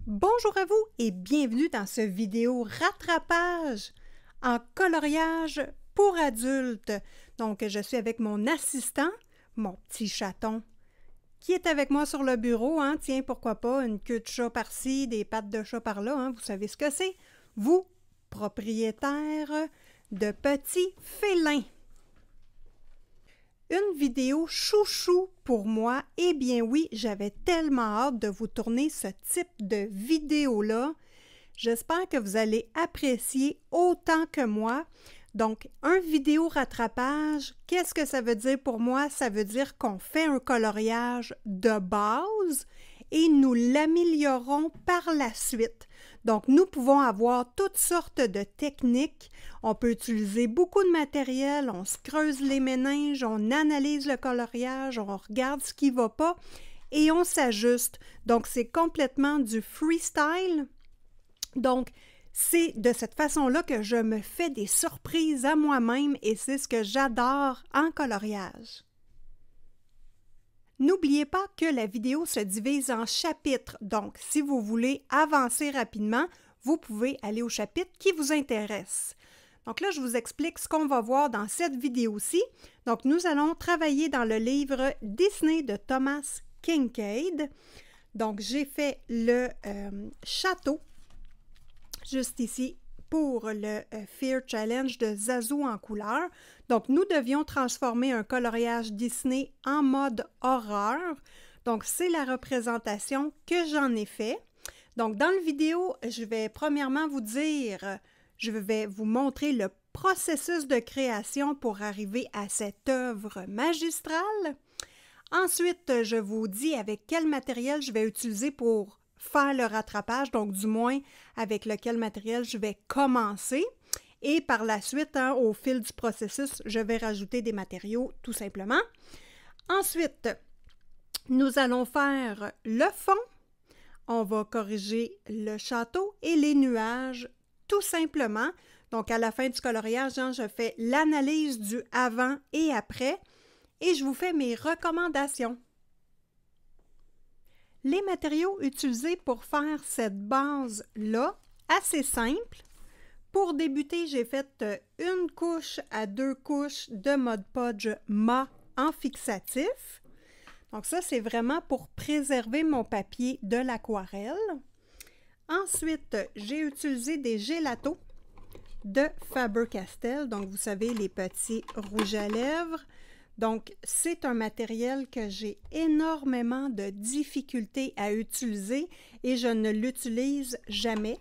Bonjour à vous et bienvenue dans ce vidéo rattrapage en coloriage pour adultes. Donc, je suis avec mon assistant, mon petit chaton, qui est avec moi sur le bureau. Tiens, pourquoi pas, une queue de chat par-ci, des pattes de chat par-là. Vous savez ce que c'est? Vous, propriétaire de petits félins. Une vidéo chouchou pour moi. Eh bien oui, j'avais tellement hâte de vous tourner ce type de vidéo-là. J'espère que vous allez apprécier autant que moi. Donc, un vidéo rattrapage, qu'est-ce que ça veut dire pour moi? Ça veut dire qu'on fait un coloriage de base et nous l'améliorons par la suite. Donc, nous pouvons avoir toutes sortes de techniques. On peut utiliser beaucoup de matériel, on se creuse les méninges, on analyse le coloriage, on regarde ce qui ne va pas et on s'ajuste. Donc, c'est complètement du freestyle. Donc, c'est de cette façon-là que je me fais des surprises à moi-même et c'est ce que j'adore en coloriage. N'oubliez pas que la vidéo se divise en chapitres, donc si vous voulez avancer rapidement, vous pouvez aller au chapitre qui vous intéresse. Donc là, je vous explique ce qu'on va voir dans cette vidéo-ci. Donc, nous allons travailler dans le livre Disney de Thomas Kinkade. Donc, j'ai fait le château, juste ici, pour le Fear Challenge de Zazu en couleur. Donc, nous devions transformer un coloriage Disney en mode horreur. Donc, c'est la représentation que j'en ai fait. Donc, dans la vidéo, je vais premièrement vous dire, je vais vous montrer le processus de création pour arriver à cette œuvre magistrale. Ensuite, je vous dis avec quel matériel je vais utiliser pour faire le rattrapage, donc du moins avec lequel matériel je vais commencer. Et par la suite, au fil du processus, je vais rajouter des matériaux tout simplement. Ensuite, nous allons faire le fond. On va corriger le château et les nuages tout simplement. Donc, à la fin du coloriage, je fais l'analyse du avant et après et je vous fais mes recommandations. Les matériaux utilisés pour faire cette base-là, assez simple. Pour débuter, j'ai fait une couche à 2 couches de Mod Podge mat en fixatif. Donc ça, c'est vraiment pour préserver mon papier de l'aquarelle. Ensuite, j'ai utilisé des gélatos de Faber-Castell. Donc, vous savez, les petits rouges à lèvres. Donc, c'est un matériel que j'ai énormément de difficultés à utiliser et je ne l'utilise jamais.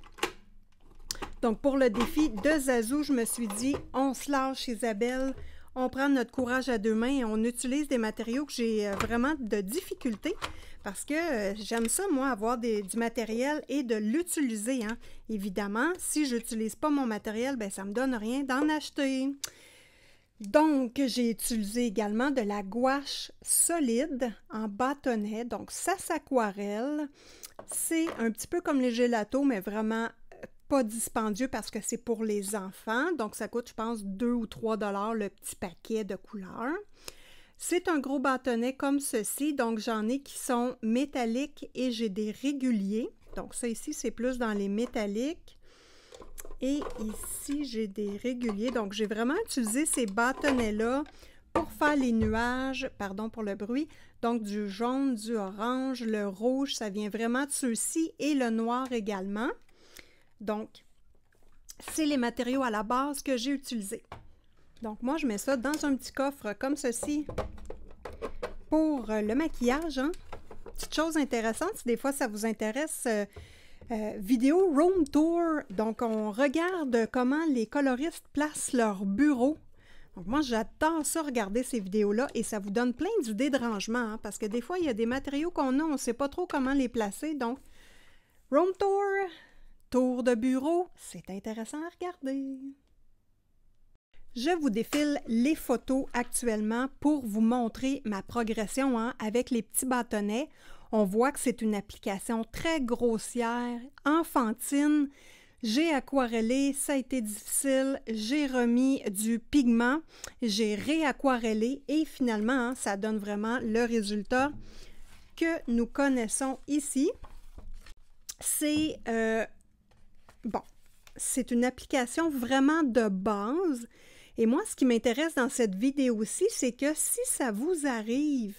Donc, pour le défi de Zazu, je me suis dit, on se lâche Isabelle, on prend notre courage à deux mains et on utilise des matériaux que j'ai vraiment de difficultés parce que j'aime ça, moi, avoir du matériel et de l'utiliser. Évidemment, si je n'utilise pas mon matériel, bien, ça ne me donne rien d'en acheter. Donc, j'ai utilisé également de la gouache solide en bâtonnet. Donc, ça s'aquarelle. C'est un petit peu comme les gélatos, mais vraiment pas dispendieux parce que c'est pour les enfants. Donc, ça coûte, je pense, 2 ou 3 $ le petit paquet de couleurs. C'est un gros bâtonnet comme ceci. Donc, j'en ai qui sont métalliques et j'ai des réguliers. Donc, ça ici, c'est plus dans les métalliques. Et ici, j'ai des réguliers. Donc, j'ai vraiment utilisé ces bâtonnets-là pour faire les nuages, pardon pour le bruit, donc du jaune, du orange, le rouge, ça vient vraiment de ceux-ci et le noir également. Donc, c'est les matériaux à la base que j'ai utilisés. Donc, moi, je mets ça dans un petit coffre comme ceci pour le maquillage. Petite chose intéressante, si des fois ça vous intéresse... vidéo Room Tour, donc on regarde comment les coloristes placent leur bureau. Donc moi j'adore ça, regarder ces vidéos-là et ça vous donne plein d'idées de rangement parce que des fois il y a des matériaux qu'on a, on ne sait pas trop comment les placer. Donc Room Tour, tour de bureau, c'est intéressant à regarder. Je vous défile les photos actuellement pour vous montrer ma progression avec les petits bâtonnets. On voit que c'est une application très grossière, enfantine. J'ai aquarellé, ça a été difficile, j'ai remis du pigment, j'ai réaquarellé et finalement, ça donne vraiment le résultat que nous connaissons ici. c'est bon, c'est une application vraiment de base. Et moi, ce qui m'intéresse dans cette vidéo-ci, c'est que si ça vous arrive,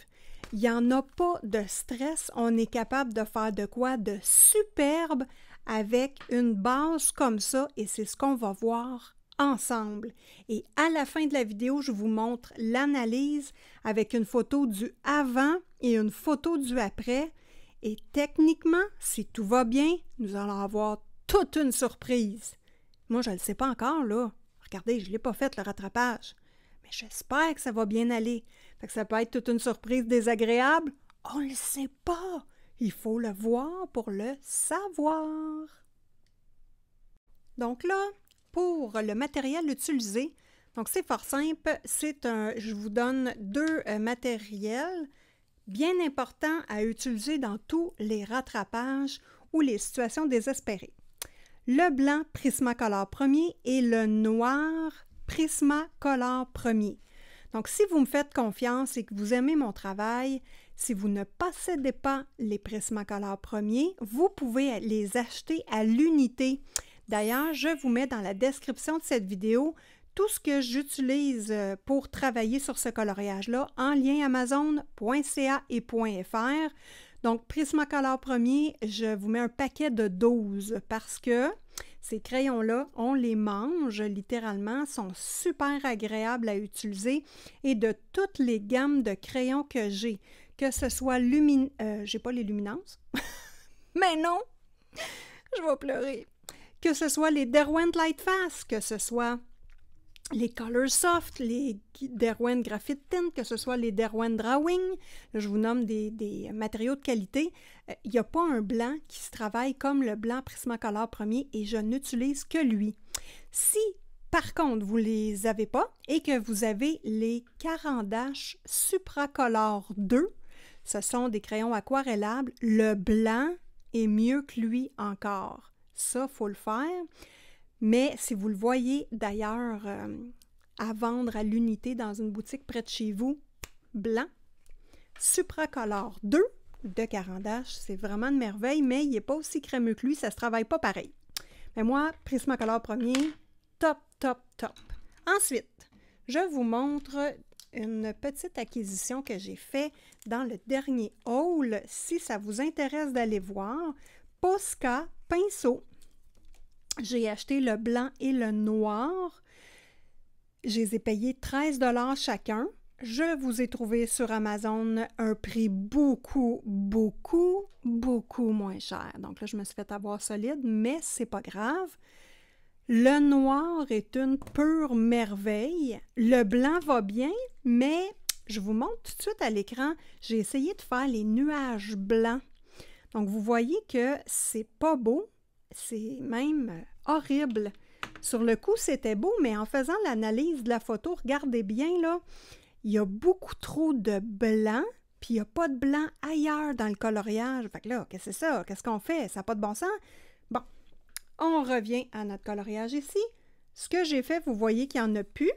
il n'y en a pas de stress. On est capable de faire de quoi de superbe avec une base comme ça et c'est ce qu'on va voir ensemble. Et à la fin de la vidéo, je vous montre l'analyse avec une photo du avant et une photo du après. Et techniquement, si tout va bien, nous allons avoir toute une surprise. Moi, je ne le sais pas encore, là. Regardez, je ne l'ai pas fait, le rattrapage. Mais j'espère que ça va bien aller. Fait que ça peut être toute une surprise désagréable. On ne le sait pas. Il faut le voir pour le savoir. Donc là, pour le matériel utilisé, donc c'est fort simple. Je vous donne deux matériels bien importants à utiliser dans tous les rattrapages ou les situations désespérées. Le blanc Prismacolor premier et le noir Prismacolor premier. Donc, si vous me faites confiance et que vous aimez mon travail, si vous ne possédez pas les Prismacolor premiers, vous pouvez les acheter à l'unité. D'ailleurs, je vous mets dans la description de cette vidéo tout ce que j'utilise pour travailler sur ce coloriage-là en lien amazon.ca et .fr. Donc, Prismacolor premier, je vous mets un paquet de 12 parce que ces crayons-là, on les mange littéralement, sont super agréables à utiliser et de toutes les gammes de crayons que j'ai, que ce soit j'ai pas les luminances, mais non, je vais pleurer. Que ce soit les Derwent Lightfast, que ce soit les Color Soft, les Derwent Graphite Tint, que ce soit les Derwent Drawing, là, je vous nomme des matériaux de qualité. Il n'y a pas un blanc qui se travaille comme le blanc Prismacolor premier et je n'utilise que lui. Si, par contre, vous ne les avez pas et que vous avez les Caran d'Ache Supracolor 2, ce sont des crayons aquarellables, le blanc est mieux que lui encore. Ça, il faut le faire. Mais si vous le voyez d'ailleurs à vendre à l'unité dans une boutique près de chez vous, blanc, Supracolor 2 de Caran d'Ache, c'est vraiment une merveille, mais il n'est pas aussi crémeux que lui, ça ne se travaille pas pareil. Mais moi, Prismacolor premier, top, top, top. Ensuite, je vous montre une petite acquisition que j'ai faite dans le dernier haul. Si ça vous intéresse d'aller voir, Posca pinceau. J'ai acheté le blanc et le noir. Je les ai payés 13 $ chacun. Je vous ai trouvé sur Amazon un prix beaucoup, beaucoup, beaucoup moins cher. Donc là, je me suis fait avoir solide, mais c'est pas grave. Le noir est une pure merveille. Le blanc va bien, mais je vous montre tout de suite à l'écran. J'ai essayé de faire les nuages blancs. Donc, vous voyez que c'est pas beau. C'est même horrible. Sur le coup, c'était beau, mais en faisant l'analyse de la photo, regardez bien, là, il y a beaucoup trop de blanc, puis il n'y a pas de blanc ailleurs dans le coloriage. Fait que là, qu'est-ce que c'est ça? Qu'est-ce qu'on fait? Ça n'a pas de bon sens? Bon, on revient à notre coloriage ici. Ce que j'ai fait, vous voyez qu'il n'y en a plus.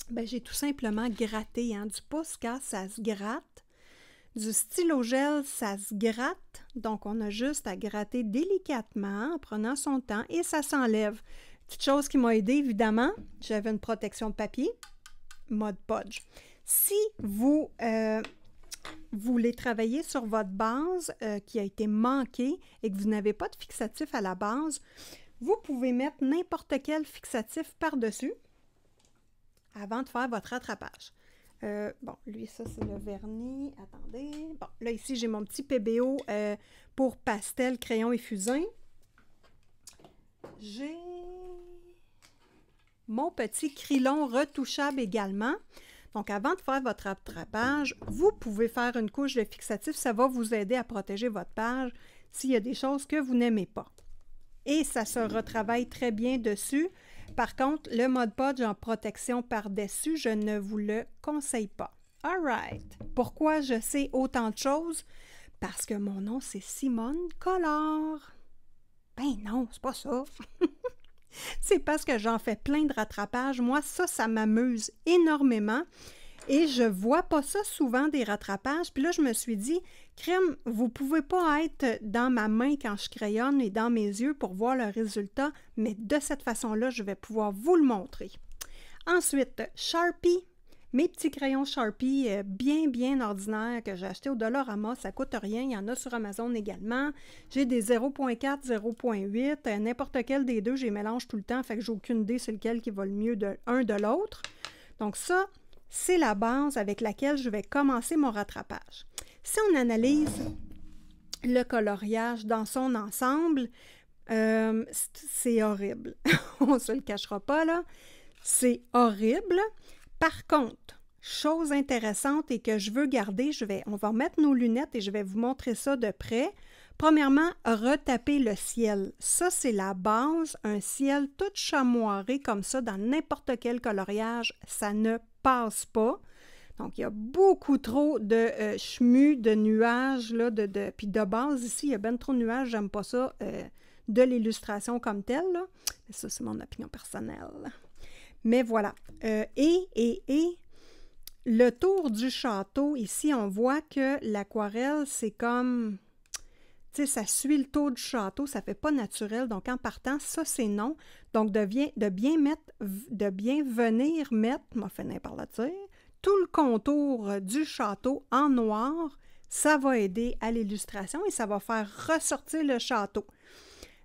Bien, j'ai tout simplement gratté. Hein. Du Posca, ça se gratte. Du stylo gel, ça se gratte, donc on a juste à gratter délicatement en prenant son temps et ça s'enlève. Petite chose qui m'a aidé, évidemment, j'avais une protection de papier, Mod Podge. Si vous voulez travailler sur votre base qui a été manquée et que vous n'avez pas de fixatif à la base, vous pouvez mettre n'importe quel fixatif par-dessus avant de faire votre rattrapage. Bon, lui, ça, c'est le vernis. Attendez. Bon, là, ici, j'ai mon petit PBO pour pastel, crayon et fusain. J'ai mon petit crillon retouchable également. Donc, avant de faire votre rattrapage, vous pouvez faire une couche de fixatif. Ça va vous aider à protéger votre page s'il y a des choses que vous n'aimez pas. Et ça se retravaille très bien dessus. Par contre, le Mod Podge en protection par-dessus, je ne vous le conseille pas. All right. Pourquoi je sais autant de choses? Parce que mon nom, c'est Simone Collard. Ben non, c'est pas ça. C'est parce que j'en fais plein de rattrapages. Moi, ça m'amuse énormément. Et je vois pas ça souvent, des rattrapages. Puis là, je me suis dit, crème, vous pouvez pas être dans ma main quand je crayonne et dans mes yeux pour voir le résultat, mais de cette façon-là, je vais pouvoir vous le montrer. Ensuite, Sharpie. Mes petits crayons Sharpie bien ordinaires que j'ai achetés au Dollarama, ça coûte rien, il y en a sur Amazon également. J'ai des 0.4, 0.8, n'importe quel des deux, je les mélange tout le temps, fait que j'ai aucune idée c'est lequel qui va le mieux de un de l'autre. Donc ça, c'est la base avec laquelle je vais commencer mon rattrapage. Si on analyse le coloriage dans son ensemble, c'est horrible. On ne se le cachera pas, là. C'est horrible. Par contre, chose intéressante et que je veux garder, on va mettre nos lunettes et je vais vous montrer ça de près. Premièrement, retaper le ciel. Ça, c'est la base. Un ciel tout chamoiré comme ça dans n'importe quel coloriage, ça ne passe pas. Donc, il y a beaucoup trop de chemu, de nuages, là, puis de base ici, il y a bien trop de nuages, j'aime pas ça, de l'illustration comme telle, là. Mais ça, c'est mon opinion personnelle. Mais voilà. Et le tour du château, ici, on voit que l'aquarelle, c'est comme, tu sais, ça suit le tour du château, ça fait pas naturel. Donc, en partant, ça, c'est non. Donc, de bien venir mettre, m'a fait n'importe la dire, tout le contour du château en noir, ça va aider à l'illustration et ça va faire ressortir le château.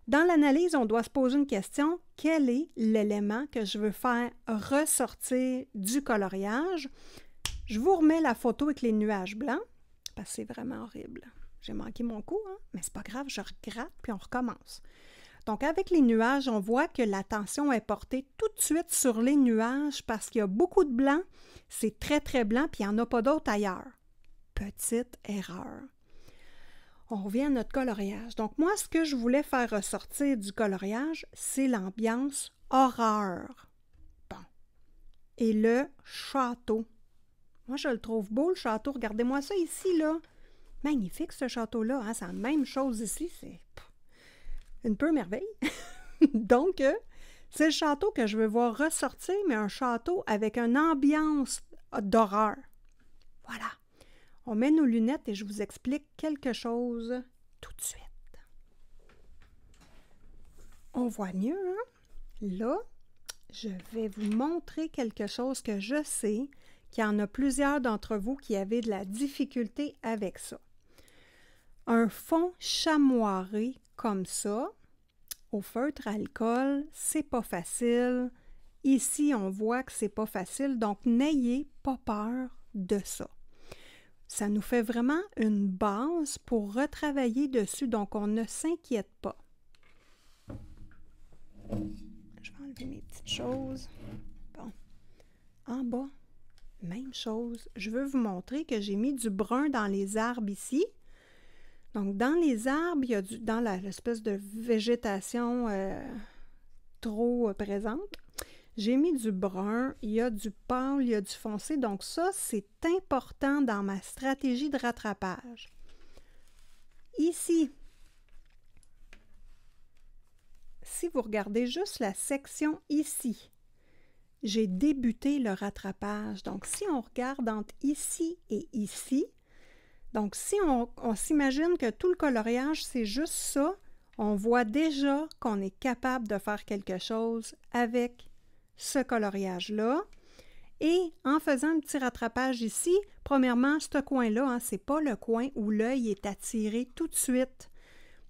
Dans l'analyse, on doit se poser une question. Quel est l'élément que je veux faire ressortir du coloriage? Je vous remets la photo avec les nuages blancs, parce que c'est vraiment horrible. J'ai manqué mon coup, hein? Mais c'est pas grave, je regrette, puis on recommence. Donc, avec les nuages, on voit que l'attention est portée tout de suite sur les nuages parce qu'il y a beaucoup de blanc, c'est très blanc, puis il n'y en a pas d'autres ailleurs. Petite erreur. On revient à notre coloriage. Donc, moi, ce que je voulais faire ressortir du coloriage, c'est l'ambiance horreur. Bon. Et le château. Moi, je le trouve beau, le château. Regardez-moi ça ici, là. Magnifique, ce château-là. Hein? C'est la même chose ici. C'est une peu merveille. Donc, c'est le château que je veux voir ressortir, mais un château avec une ambiance d'horreur. Voilà. On met nos lunettes et je vous explique quelque chose tout de suite. On voit mieux, hein? Là, je vais vous montrer quelque chose que je sais qu'il y en a plusieurs d'entre vous qui avaient de la difficulté avec ça. Un fond chamoiré comme ça, au feutre à alcool, c'est pas facile. Ici, on voit que c'est pas facile, donc n'ayez pas peur de ça. Ça nous fait vraiment une base pour retravailler dessus, donc on ne s'inquiète pas. Je vais enlever mes petites choses. Bon. En bas, même chose. Je veux vous montrer que j'ai mis du brun dans les arbres ici. Donc, dans les arbres, il y a dans l'espèce de végétation trop présente, j'ai mis du brun, il y a du pâle, il y a du foncé. Donc ça, c'est important dans ma stratégie de rattrapage. Ici, si vous regardez juste la section ici, j'ai débuté le rattrapage. Donc, si on regarde entre ici et ici, donc si on s'imagine que tout le coloriage, c'est juste ça, on voit déjà qu'on est capable de faire quelque chose avec ce coloriage-là. Et en faisant un petit rattrapage ici, premièrement, ce coin-là, hein, c'est pas le coin où l'œil est attiré tout de suite.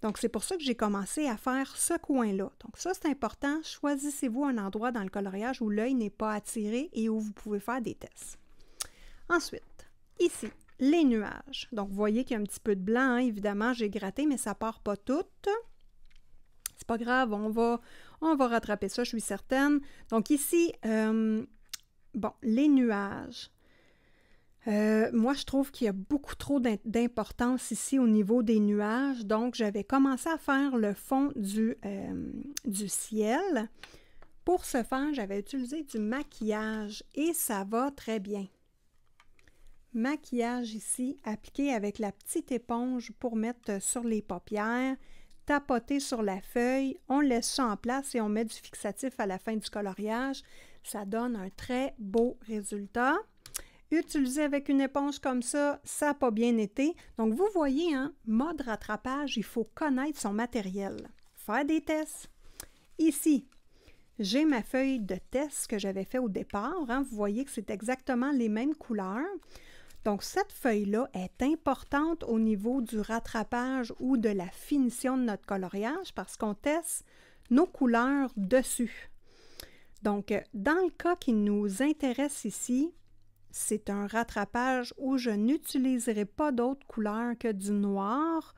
Donc, c'est pour ça que j'ai commencé à faire ce coin-là. Donc, ça, c'est important. Choisissez-vous un endroit dans le coloriage où l'œil n'est pas attiré et où vous pouvez faire des tests. Ensuite, ici, les nuages. Donc, vous voyez qu'il y a un petit peu de blanc, hein. Évidemment, j'ai gratté, mais ça part pas tout. C'est pas grave, on va rattraper ça, je suis certaine. Donc ici, bon, les nuages. Moi, je trouve qu'il y a beaucoup trop d'importance ici au niveau des nuages. Donc, j'avais commencé à faire le fond du ciel. Pour ce faire, j'avais utilisé du maquillage et ça va très bien. Maquillage ici, appliqué avec la petite éponge pour mettre sur les paupières. Tapoter sur la feuille, on laisse ça en place et on met du fixatif à la fin du coloriage. Ça donne un très beau résultat. utilisé avec une éponge comme ça n'a pas bien été. Donc, vous voyez, hein, mode rattrapage, il faut connaître son matériel. Faire des tests. Ici, j'ai ma feuille de test que j'avais fait au départ. Hein. Vous voyez que c'est exactement les mêmes couleurs. Donc, cette feuille-là est importante au niveau du rattrapage ou de la finition de notre coloriage parce qu'on teste nos couleurs dessus. Donc, dans le cas qui nous intéresse ici, c'est un rattrapage où je n'utiliserai pas d'autres couleurs que du noir,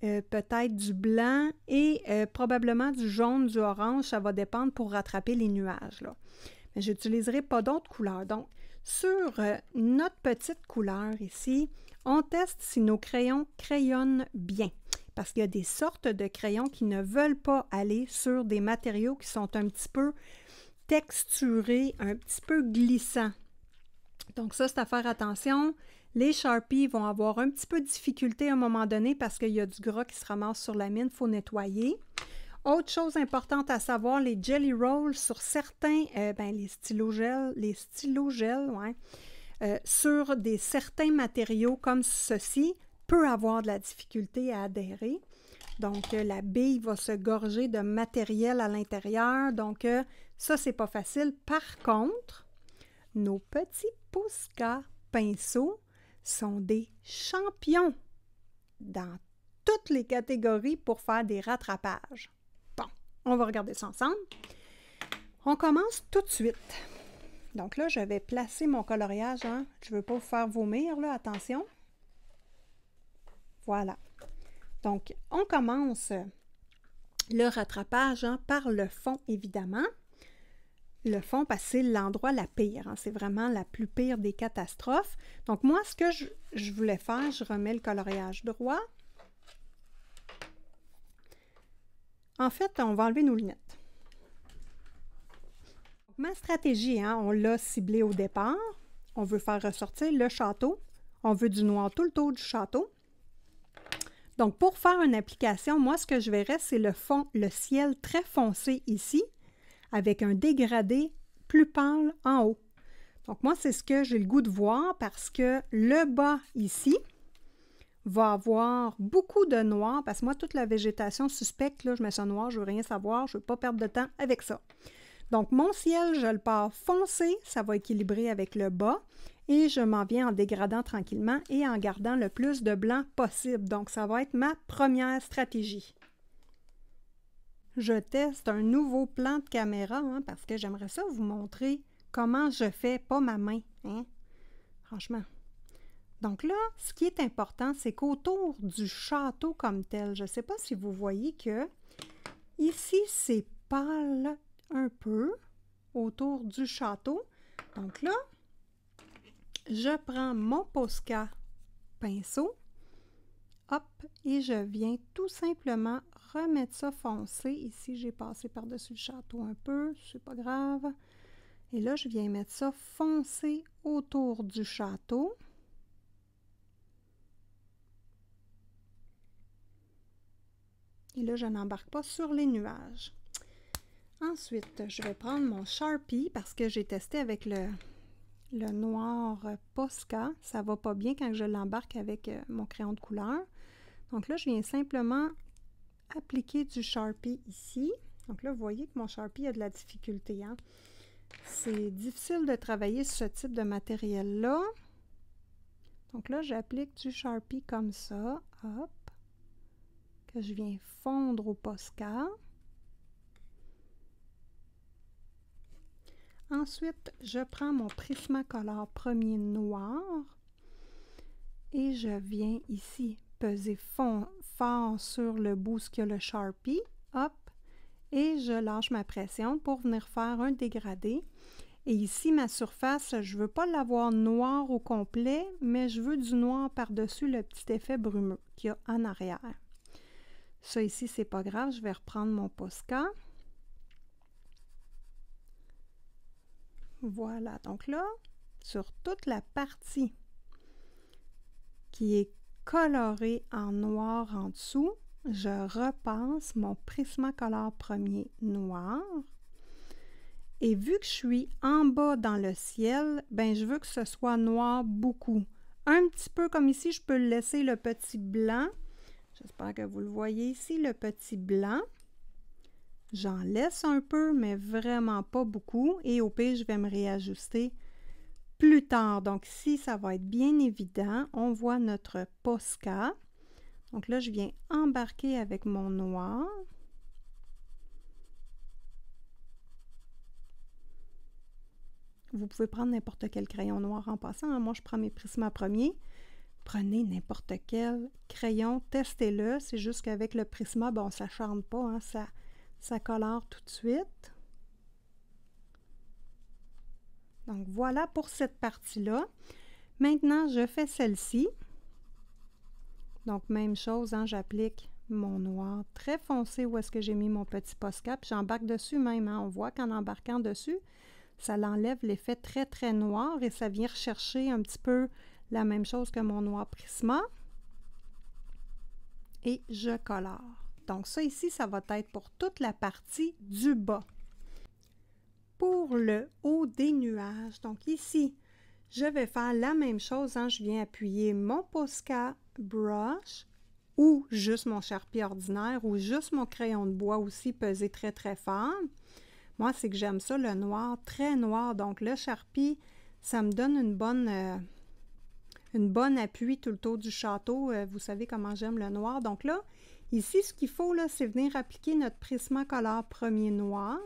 peut-être du blanc et probablement du jaune, du orange, ça va dépendre pour rattraper les nuages, là. Mais je n'utiliserai pas d'autres couleurs. Donc, sur notre petite couleur ici, on teste si nos crayons crayonnent bien. Parce qu'il y a des sortes de crayons qui ne veulent pas aller sur des matériaux qui sont un petit peu texturés, un petit peu glissants. Donc ça, c'est à faire attention. Les Sharpies vont avoir un petit peu de difficulté à un moment donné parce qu'il y a du gras qui se ramasse sur la mine, il faut nettoyer. Autre chose importante à savoir, les Jelly Rolls sur certains, les stylos gel, ouais, sur certains matériaux comme ceci, peut avoir de la difficulté à adhérer. Donc, la bille va se gorger de matériel à l'intérieur. Donc, ça, c'est pas facile. Par contre, nos petits Posca pinceaux sont des champions dans toutes les catégories pour faire des rattrapages. Bon, on va regarder ça ensemble. On commence tout de suite. Donc là, je vais placer mon coloriage. Hein. Je ne veux pas vous faire vomir, là, attention. Voilà. Donc, on commence le rattrapage hein, par le fond, évidemment. Le fond, parce que c'est l'endroit la pire. Hein, c'est vraiment la plus pire des catastrophes. Donc, moi, ce que je voulais faire, je remets le coloriage droit. En fait, on va enlever nos lunettes. Ma stratégie, hein, on l'a ciblé au départ. On veut faire ressortir le château. On veut du noir tout le tour du château. Donc, pour faire une application, moi, ce que je verrais, c'est le fond, le ciel très foncé ici, avec un dégradé plus pâle en haut. Donc, moi, c'est ce que j'ai le goût de voir parce que le bas ici va avoir beaucoup de noir, parce que moi, toute la végétation suspecte, là, je mets ça noir, je ne veux rien savoir, je ne veux pas perdre de temps avec ça. Donc, mon ciel, je le pars foncé, ça va équilibrer avec le bas. Et je m'en viens en dégradant tranquillement et en gardant le plus de blanc possible. Donc, ça va être ma première stratégie. Je teste un nouveau plan de caméra hein, parce que j'aimerais ça vous montrer comment je fais, pas ma main. Hein? Franchement. Donc là, ce qui est important, c'est qu'autour du château comme tel, je ne sais pas si vous voyez que ici, c'est pâle un peu autour du château. Donc là, je prends mon Posca pinceau, hop, et je viens tout simplement remettre ça foncé. Ici, j'ai passé par-dessus le château un peu, c'est pas grave. Et là, je viens mettre ça foncé autour du château. Et là, je n'embarque pas sur les nuages. Ensuite, je vais prendre mon Sharpie parce que j'ai testé avec le noir Posca, ça va pas bien quand je l'embarque avec mon crayon de couleur. Donc là, je viens simplement appliquer du Sharpie ici. Donc là, vous voyez que mon Sharpie a de la difficulté. Hein? C'est difficile de travailler sur ce type de matériel-là. Donc là, j'applique du Sharpie comme ça, hop, que je viens fondre au Posca. Ensuite, je prends mon Prismacolor premier noir et je viens ici peser fort sur le bout ce qu'il y a le Sharpie, hop, et je lâche ma pression pour venir faire un dégradé. Et ici, ma surface, je ne veux pas l'avoir noir au complet, mais je veux du noir par-dessus le petit effet brumeux qu'il y a en arrière. Ça ici, c'est pas grave, je vais reprendre mon Posca. Voilà, donc là, sur toute la partie qui est colorée en noir en dessous, je repasse mon Prismacolor premier noir Et vu que je suis en bas dans le ciel, ben je veux que ce soit noir beaucoup. Un petit peu comme ici, je peux laisser le petit blanc. J'espère que vous le voyez ici, le petit blanc. J'en laisse un peu, mais vraiment pas beaucoup. Et au pire, je vais me réajuster plus tard. Donc ici, ça va être bien évident. On voit notre Posca. Donc là, je viens embarquer avec mon noir. Vous pouvez prendre n'importe quel crayon noir en passant. Moi, je prends mes Prisma premiers. Prenez n'importe quel crayon, testez-le. C'est juste qu'avec le Prisma, bon, ça ne charme pas, hein, ça colore tout de suite. Donc, voilà pour cette partie-là. Maintenant, je fais celle-ci. Donc, même chose, hein, j'applique mon noir très foncé où est-ce que j'ai mis mon petit Posca. Puis j'embarque dessus même. Hein, on voit qu'en embarquant dessus, ça l'enlève l'effet très, très noir et ça vient rechercher un petit peu la même chose que mon noir Prisma. Et je colore. Donc ça ici, ça va être pour toute la partie du bas. Pour le haut des nuages, donc ici, je vais faire la même chose. Hein, je viens appuyer mon Posca Brush ou juste mon Sharpie ordinaire ou juste mon crayon de bois aussi pesé très, très fort. Moi, c'est que j'aime ça, le noir, très noir. Donc, le Sharpie, ça me donne une bonne appui tout le tour du château. Vous savez comment j'aime le noir. Donc là, ici, ce qu'il faut, là, c'est venir appliquer notre Prismacolor premier noir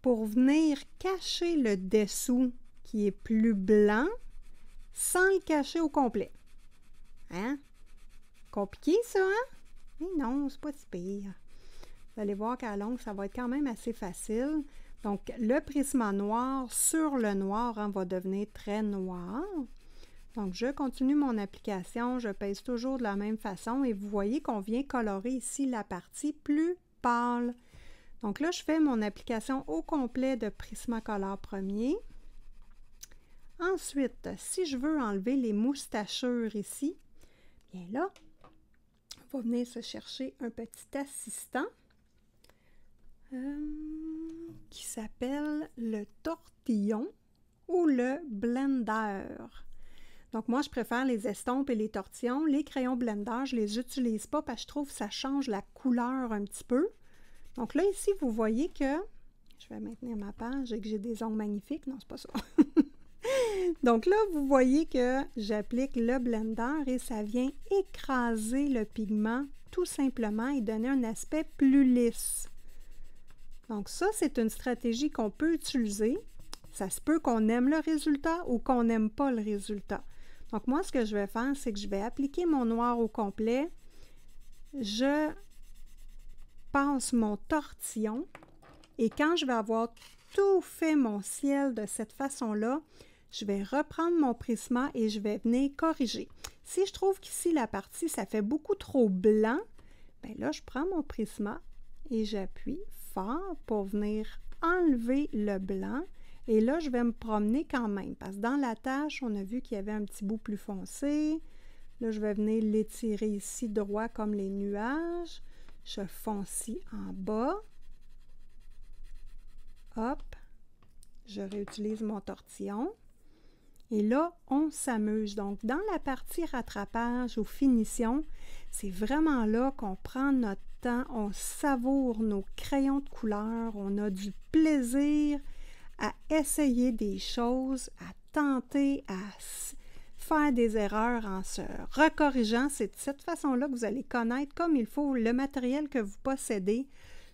pour venir cacher le dessous qui est plus blanc sans le cacher au complet. Hein? Compliqué, ça, hein? Mais non, c'est pas si pire. Vous allez voir qu'à la longue, ça va être quand même assez facile. Donc, le Prisma noir sur le noir hein, va devenir très noir. Donc, je continue mon application. Je pèse toujours de la même façon. Et vous voyez qu'on vient colorer ici la partie plus pâle. Donc là, je fais mon application au complet de Prismacolor premier. Ensuite, si je veux enlever les moustachures ici, bien là, on va venir se chercher un petit assistant. Qui s'appelle le tortillon ou le blender. Donc moi, je préfère les estompes et les tortillons. Les crayons blender, je ne les utilise pas parce que je trouve que ça change la couleur un petit peu. Donc là, ici, vous voyez que... Je vais maintenir ma page et que j'ai des ongles magnifiques. Non, c'est pas ça. Donc là, vous voyez que j'applique le blender et ça vient écraser le pigment tout simplement et donner un aspect plus lisse. Donc ça, c'est une stratégie qu'on peut utiliser. Ça se peut qu'on aime le résultat ou qu'on n'aime pas le résultat. Donc moi, ce que je vais faire, c'est que je vais appliquer mon noir au complet. Je passe mon tortillon et quand je vais avoir tout fait mon ciel de cette façon-là, je vais reprendre mon Prisma et je vais venir corriger. Si je trouve qu'ici, la partie, ça fait beaucoup trop blanc, bien là, je prends mon Prisma et j'appuie fort pour venir enlever le blanc. Et là, je vais me promener quand même, parce que dans la tâche, on a vu qu'il y avait un petit bout plus foncé. Là, je vais venir l'étirer ici droit comme les nuages. Je foncis en bas. Hop. Je réutilise mon tortillon. Et là, on s'amuse. Donc, dans la partie rattrapage ou finition, c'est vraiment là qu'on prend notre temps, on savoure nos crayons de couleur, on a du plaisir à essayer des choses, à tenter, à faire des erreurs en se recorrigeant. C'est de cette façon-là que vous allez connaître comme il faut le matériel que vous possédez,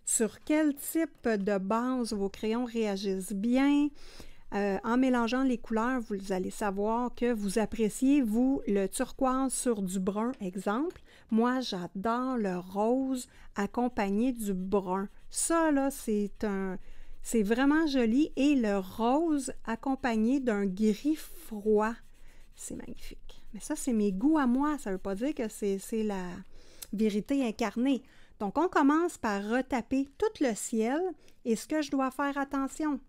sur quel type de base vos crayons réagissent bien. En mélangeant les couleurs, vous allez savoir que vous appréciez, vous, le turquoise sur du brun, exemple. Moi, j'adore le rose accompagné du brun. Ça, là, c'est vraiment joli. Et le rose accompagné d'un gris froid, c'est magnifique. Mais ça, c'est mes goûts à moi. Ça ne veut pas dire que c'est la vérité incarnée. Donc, on commence par retaper tout le ciel. Et ce que je dois faire attention,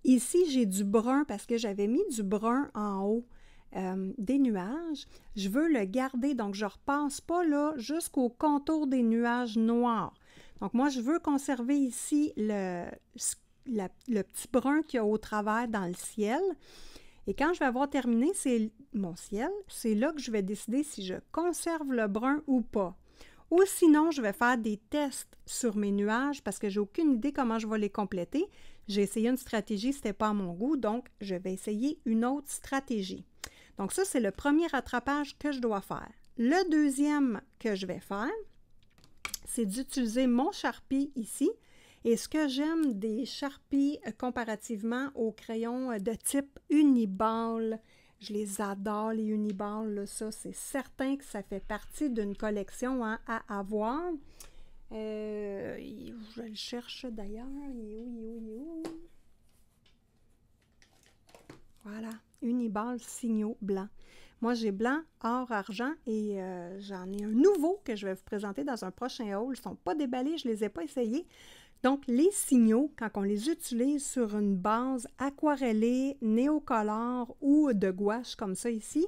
ici, j'ai du brun parce que j'avais mis du brun en haut des nuages. Je veux le garder, donc je ne repasse pas là jusqu'au contour des nuages noirs. Donc, moi, je veux conserver ici le petit brun qu'il y a au travers dans le ciel. Et quand je vais avoir terminé mon ciel, c'est là que je vais décider si je conserve le brun ou pas. Ou sinon, je vais faire des tests sur mes nuages parce que j'ai aucune idée comment je vais les compléter. J'ai essayé une stratégie, ce n'était pas à mon goût, donc je vais essayer une autre stratégie. Donc ça, c'est le premier rattrapage que je dois faire. Le deuxième que je vais faire, c'est d'utiliser mon Sharpie ici. Et ce que j'aime des Sharpies comparativement aux crayons de type Uniball, je les adore, les Uniball, là, ça, c'est certain que ça fait partie d'une collection hein, à avoir. Je le cherche d'ailleurs. Il est où? Voilà, Uniball signaux blancs. Moi, j'ai blanc, or, argent et j'en ai un nouveau que je vais vous présenter dans un prochain haul. Ils ne sont pas déballés, je ne les ai pas essayés. Donc, les signaux, quand on les utilise sur une base aquarellée, néocolore ou de gouache comme ça ici,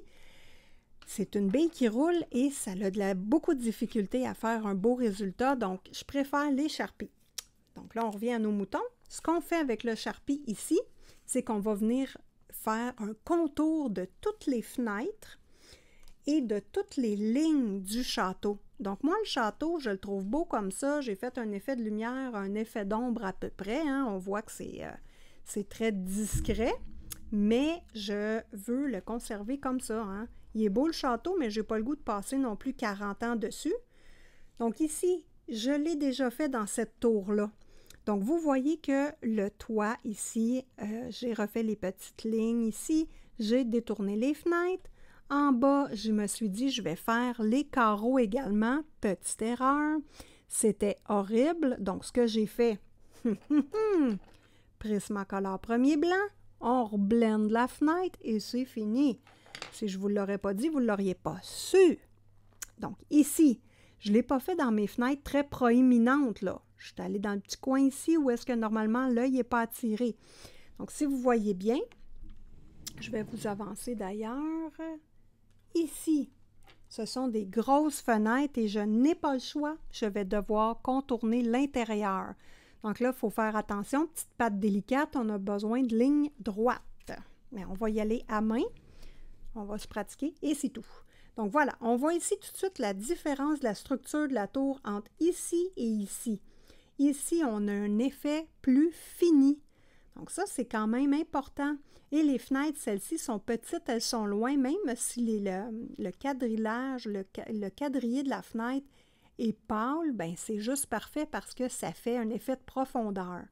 c'est une bille qui roule et ça a beaucoup de difficulté à faire un beau résultat. Donc, je préfère les Sharpies. Donc là, on revient à nos moutons. Ce qu'on fait avec le Sharpie ici, c'est qu'on va venir faire un contour de toutes les fenêtres et de toutes les lignes du château. Donc moi, le château, je le trouve beau comme ça. J'ai fait un effet de lumière, un effet d'ombre à peu près. Hein. On voit que c'est très discret, mais je veux le conserver comme ça. Hein. Il est beau le château, mais je n'ai pas le goût de passer non plus 40 ans dessus. Donc ici, je l'ai déjà fait dans cette tour-là. Donc vous voyez que le toit ici, j'ai refait les petites lignes ici, j'ai détourné les fenêtres. En bas, je me suis dit, je vais faire les carreaux également. Petite erreur. C'était horrible. Donc, ce que j'ai fait, Prismacolor premier blanc, on reblende la fenêtre et c'est fini. Si je ne vous l'aurais pas dit, vous ne l'auriez pas su. Donc, ici, je ne l'ai pas fait dans mes fenêtres très proéminentes, là. Je suis allée dans le petit coin ici où est-ce que normalement l'œil n'est pas attiré. Donc, si vous voyez bien, je vais vous avancer d'ailleurs. Ici, ce sont des grosses fenêtres et je n'ai pas le choix. Je vais devoir contourner l'intérieur. Donc là, il faut faire attention. Petite patte délicate, on a besoin de lignes droites. Mais on va y aller à main. On va se pratiquer et c'est tout. Donc voilà, on voit ici tout de suite la différence de la structure de la tour entre ici et ici. Ici, on a un effet plus fini. Donc ça, c'est quand même important. Et les fenêtres, celles-ci sont petites, elles sont loin, même si le quadrillage, le quadrillé de la fenêtre est pâle, bien c'est juste parfait parce que ça fait un effet de profondeur.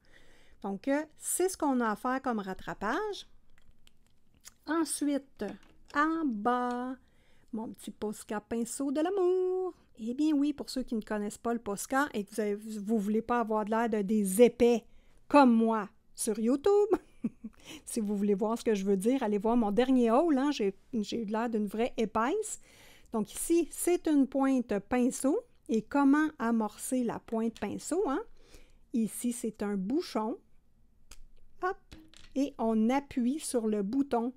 Donc, c'est ce qu'on a à faire comme rattrapage. Ensuite, en bas, mon petit Posca pinceau de l'amour. Eh bien oui, pour ceux qui ne connaissent pas le Posca et que vous ne voulez pas avoir de l'air de des épais comme moi sur YouTube, si vous voulez voir ce que je veux dire, allez voir mon dernier haul, hein, j'ai eu l'air d'une vraie épaisse. Donc ici, c'est une pointe pinceau. Et comment amorcer la pointe pinceau? Hein? Ici, c'est un bouchon. Hop! Et on appuie sur le bouton.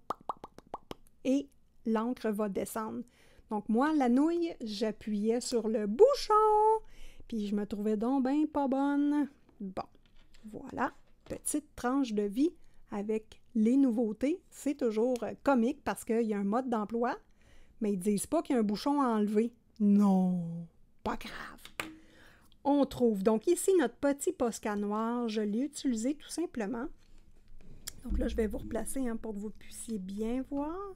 Et l'encre va descendre. Donc moi, la nouille, j'appuyais sur le bouchon. Puis je me trouvais donc bien pas bonne. Bon, voilà. Petite tranche de vie avec les nouveautés. C'est toujours comique parce qu'il y a un mode d'emploi, mais ils ne disent pas qu'il y a un bouchon à enlever. Non, pas grave. On trouve donc ici notre petit Posca noir. Je l'ai utilisé tout simplement. Donc là, je vais vous replacer hein, pour que vous puissiez bien voir.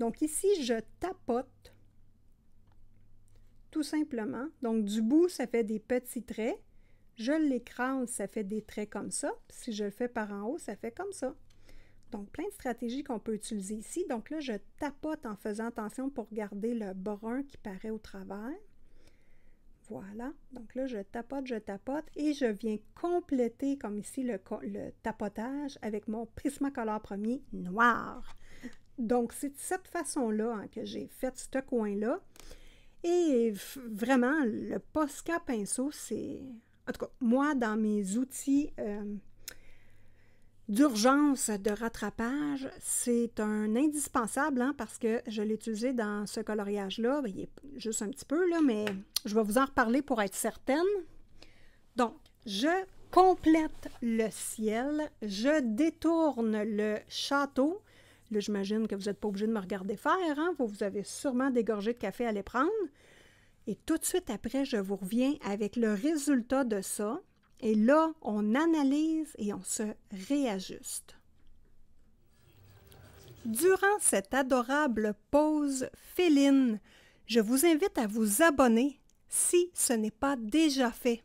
Donc ici, je tapote tout simplement. Donc du bout, ça fait des petits traits. Je l'écrase, ça fait des traits comme ça. Si je le fais par en haut, ça fait comme ça. Donc, plein de stratégies qu'on peut utiliser ici. Donc là, je tapote en faisant attention pour garder le brun qui paraît au travers. Voilà. Donc là, je tapote et je viens compléter, comme ici, le tapotage avec mon Prismacolor premier noir. Donc, c'est de cette façon-là hein, que j'ai fait ce coin-là. Et vraiment, le Posca pinceau, c'est... En tout cas, moi, dans mes outils d'urgence de rattrapage, c'est un indispensable hein, parce que je l'ai utilisé dans ce coloriage-là. Bien, il est juste un petit peu, là, mais je vais vous en reparler pour être certaine. Donc, je complète le ciel, je détourne le château. Là, j'imagine que vous n'êtes pas obligé de me regarder faire, hein? Vous avez sûrement des gorgées de café à aller prendre. Et tout de suite après, je vous reviens avec le résultat de ça. Et là, on analyse et on se réajuste. Durant cette adorable pause féline, je vous invite à vous abonner si ce n'est pas déjà fait.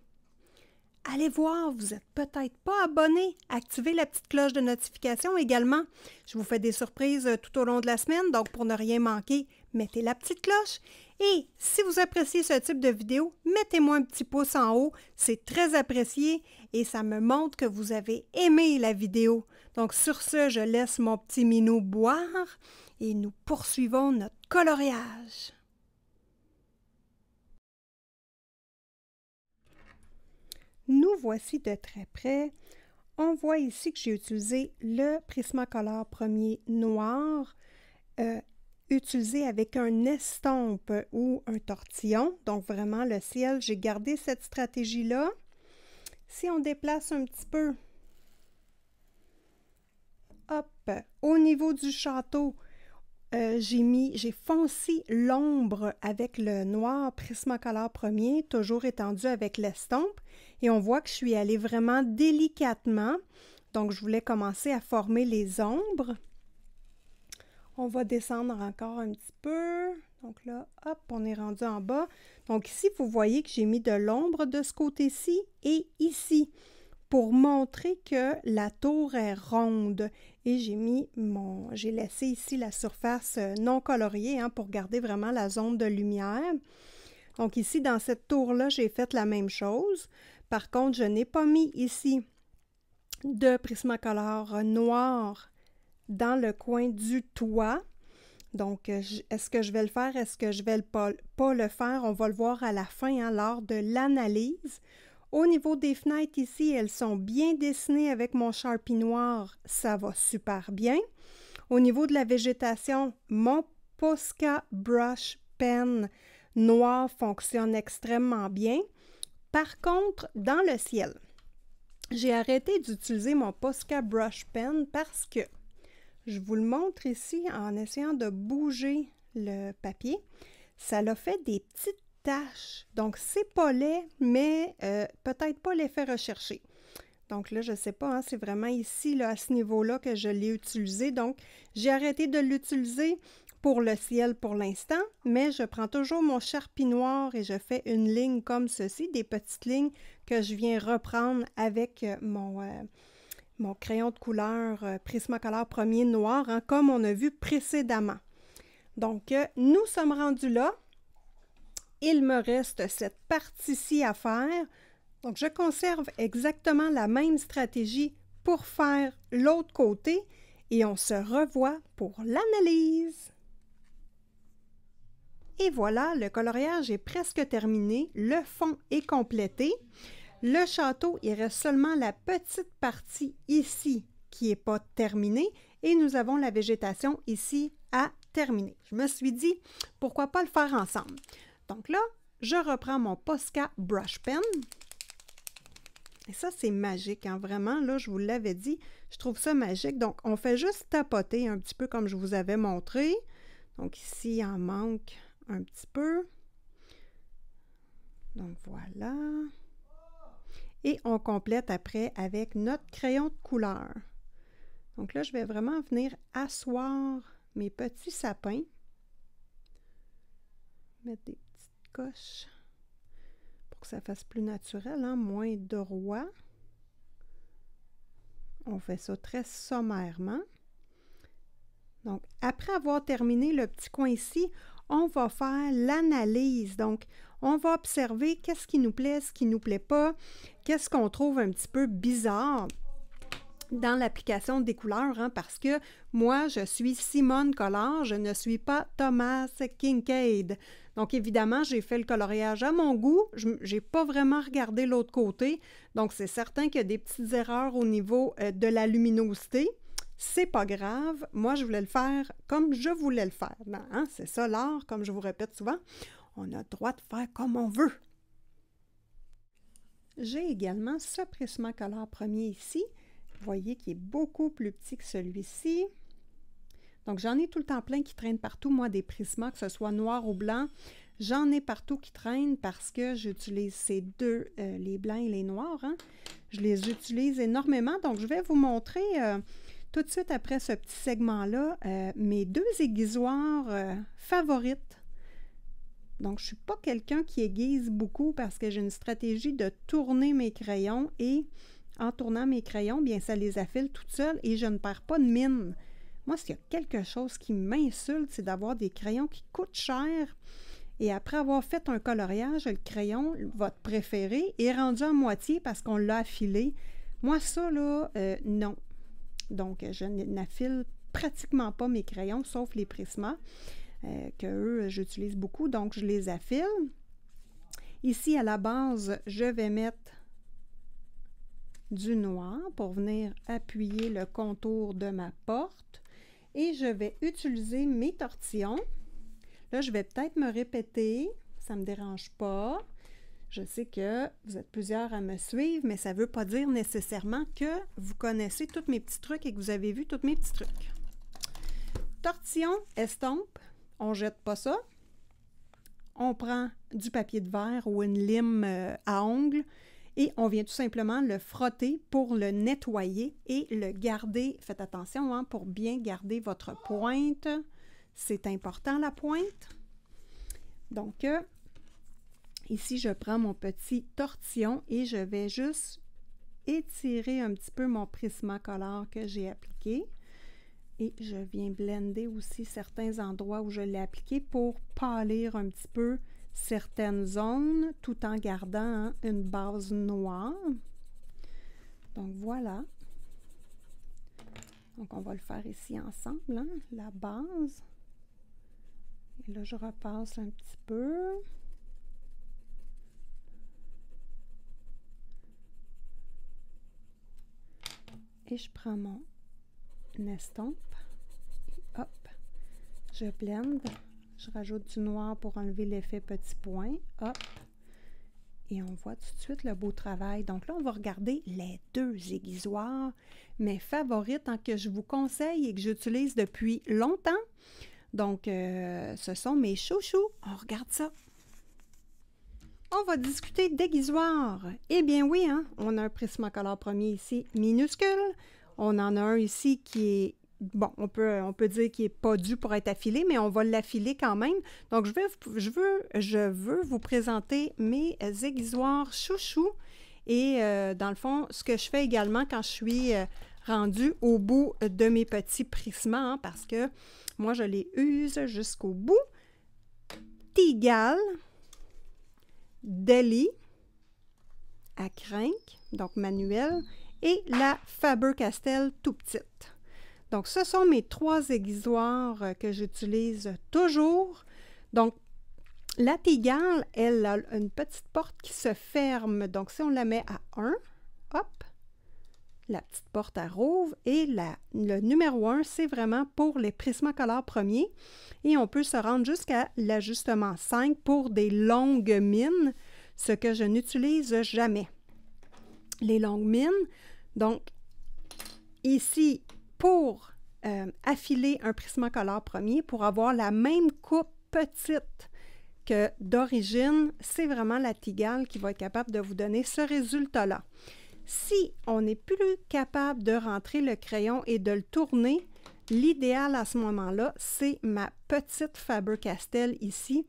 Allez voir, vous n'êtes peut-être pas abonné. Activez la petite cloche de notification également. Je vous fais des surprises tout au long de la semaine, donc pour ne rien manquer, mettez la petite cloche. Et si vous appréciez ce type de vidéo, mettez-moi un petit pouce en haut. C'est très apprécié et ça me montre que vous avez aimé la vidéo. Donc sur ce, je laisse mon petit minou boire et nous poursuivons notre coloriage. Nous voici de très près. On voit ici que j'ai utilisé le Prismacolor premier noir, utilisé avec un estompe ou un tortillon. Donc vraiment le ciel, j'ai gardé cette stratégie-là. Si on déplace un petit peu, hop, au niveau du château, j'ai foncé l'ombre avec le noir Prismacolor premier, toujours étendu avec l'estompe. Et on voit que je suis allée vraiment délicatement. Donc, je voulais commencer à former les ombres. On va descendre encore un petit peu. Donc là, hop, on est rendu en bas. Donc ici, vous voyez que j'ai mis de l'ombre de ce côté-ci et ici, pour montrer que la tour est ronde. Et j'ai laissé ici la surface non coloriée, hein, pour garder vraiment la zone de lumière. Donc ici, dans cette tour-là, j'ai fait la même chose. Par contre, je n'ai pas mis ici de Prismacolor noir dans le coin du toit. Donc, est-ce que je vais le faire? Est-ce que je vais pas le faire? On va le voir à la fin, hein, lors de l'analyse. Au niveau des fenêtres ici, elles sont bien dessinées avec mon Sharpie noir. Ça va super bien. Au niveau de la végétation, mon Posca Brush Pen noir fonctionne extrêmement bien. Par contre, dans le ciel, j'ai arrêté d'utiliser mon Posca Brush Pen parce que, je vous le montre ici en essayant de bouger le papier, ça l'a fait des petites taches. Donc, c'est pas laid, mais peut-être pas l'effet recherché. Donc là, je ne sais pas, hein, c'est vraiment ici, là, à ce niveau-là, que je l'ai utilisé. Donc, j'ai arrêté de l'utiliser pour le ciel pour l'instant, mais je prends toujours mon Sharpie noir et je fais une ligne comme ceci, des petites lignes que je viens reprendre avec mon crayon de couleur Prismacolor premier noir, hein, comme on a vu précédemment. Donc, nous sommes rendus là. Il me reste cette partie-ci à faire. Donc, je conserve exactement la même stratégie pour faire l'autre côté et on se revoit pour l'analyse. Et voilà, le coloriage est presque terminé, le fond est complété. Le château, il reste seulement la petite partie ici qui n'est pas terminée et nous avons la végétation ici à terminer. Je me suis dit, pourquoi pas le faire ensemble? Donc là, je reprends mon Posca Brush Pen. Et ça, c'est magique, hein? Vraiment, là, je vous l'avais dit, je trouve ça magique. Donc, on fait juste tapoter un petit peu comme je vous avais montré. Donc ici, il en manque un petit peu. Donc voilà. Et on complète après avec notre crayon de couleur. Donc là, je vais vraiment venir asseoir mes petits sapins. Mettre des petites coches pour que ça fasse plus naturel, hein, moins droit. On fait ça très sommairement. Donc, après avoir terminé le petit coin ici, on va faire l'analyse. Donc, on va observer qu'est-ce qui nous plaît, ce qui ne nous plaît pas, qu'est-ce qu'on trouve un petit peu bizarre dans l'application des couleurs, hein, parce que moi, je suis Simone Collard, je ne suis pas Thomas Kincaid. Donc, évidemment, j'ai fait le coloriage à mon goût. Je n'ai pas vraiment regardé l'autre côté. Donc, c'est certain qu'il y a des petites erreurs au niveau de la luminosité. C'est pas grave. Moi, je voulais le faire comme je voulais le faire. Hein? C'est ça l'art, comme je vous répète souvent. On a le droit de faire comme on veut. J'ai également ce Prismacolor premier ici. Vous voyez qu'il est beaucoup plus petit que celui-ci. Donc, j'en ai tout le temps plein qui traînent partout, moi, des Prismas, que ce soit noir ou blanc. J'en ai partout qui traînent parce que j'utilise ces deux, les blancs et les noirs. Hein. Je les utilise énormément. Donc, je vais vous montrer tout de suite après ce petit segment-là mes deux aiguisoirs favorites. Donc, je ne suis pas quelqu'un qui aiguise beaucoup parce que j'ai une stratégie de tourner mes crayons et en tournant mes crayons, bien, ça les affile toutes seules et je ne perds pas de mine. Moi, s'il y a quelque chose qui m'insulte, c'est d'avoir des crayons qui coûtent cher et après avoir fait un coloriage, le crayon, votre préféré, est rendu à moitié parce qu'on l'a affilé. Moi, ça, là, non. Donc, je n'affile pratiquement pas mes crayons, sauf les Prismas. Que eux, j'utilise beaucoup, donc je les affile. Ici, à la base, je vais mettre du noir pour venir appuyer le contour de ma porte. Et je vais utiliser mes tortillons. Là, je vais peut-être me répéter, ça ne me dérange pas. Je sais que vous êtes plusieurs à me suivre, mais ça ne veut pas dire nécessairement que vous connaissez tous mes petits trucs et que vous avez vu tous mes petits trucs. Tortillon, estompe. On ne jette pas ça. On prend du papier de verre ou une lime à ongles et on vient tout simplement le frotter pour le nettoyer et le garder. Faites attention hein, pour bien garder votre pointe. C'est important la pointe. Donc, ici, je prends mon petit tortillon et je vais juste étirer un petit peu mon Prismacolor que j'ai appliqué. Et je viens blender aussi certains endroits où je l'ai appliqué pour pâlir un petit peu certaines zones tout en gardant hein, une base noire. Donc voilà. Donc on va le faire ici ensemble, hein, la base. Et là je repasse un petit peu. Et je prends mon estompe. Et hop, je blende. Je rajoute du noir pour enlever l'effet petit point. Hop. Et on voit tout de suite le beau travail. Donc là, on va regarder les deux aiguisoirs, mes favorites hein, que je vous conseille et que j'utilise depuis longtemps. Donc, ce sont mes chouchous. On regarde ça. On va discuter d'aiguisoirs. Eh bien oui, hein, on a un Prismacolor premier ici minuscule. On en a un ici qui est, bon, on peut dire qu'il n'est pas dû pour être affilé, mais on va l'affiler quand même. Donc, je veux vous présenter mes aiguisoirs chouchous. Et dans le fond, ce que je fais également quand je suis rendue au bout de mes petits prismas, hein, parce que moi, je les use jusqu'au bout. Tigale, Deli, à crinque, donc manuel, et la Faber-Castell tout petite. Donc, ce sont mes trois aiguisoirs que j'utilise toujours. Donc, la Tigale, elle a une petite porte qui se ferme. Donc, si on la met à 1, hop, la petite porte elle rouvre. Et le numéro 1, c'est vraiment pour les Prismacolor premiers. Et on peut se rendre jusqu'à l'ajustement 5 pour des longues mines, ce que je n'utilise jamais. Les longues mines, donc, ici, pour affiler un Prismacolor premier, pour avoir la même coupe petite que d'origine, c'est vraiment la Tigale qui va être capable de vous donner ce résultat-là. Si on n'est plus capable de rentrer le crayon et de le tourner, l'idéal à ce moment-là, c'est ma petite Faber-Castell ici,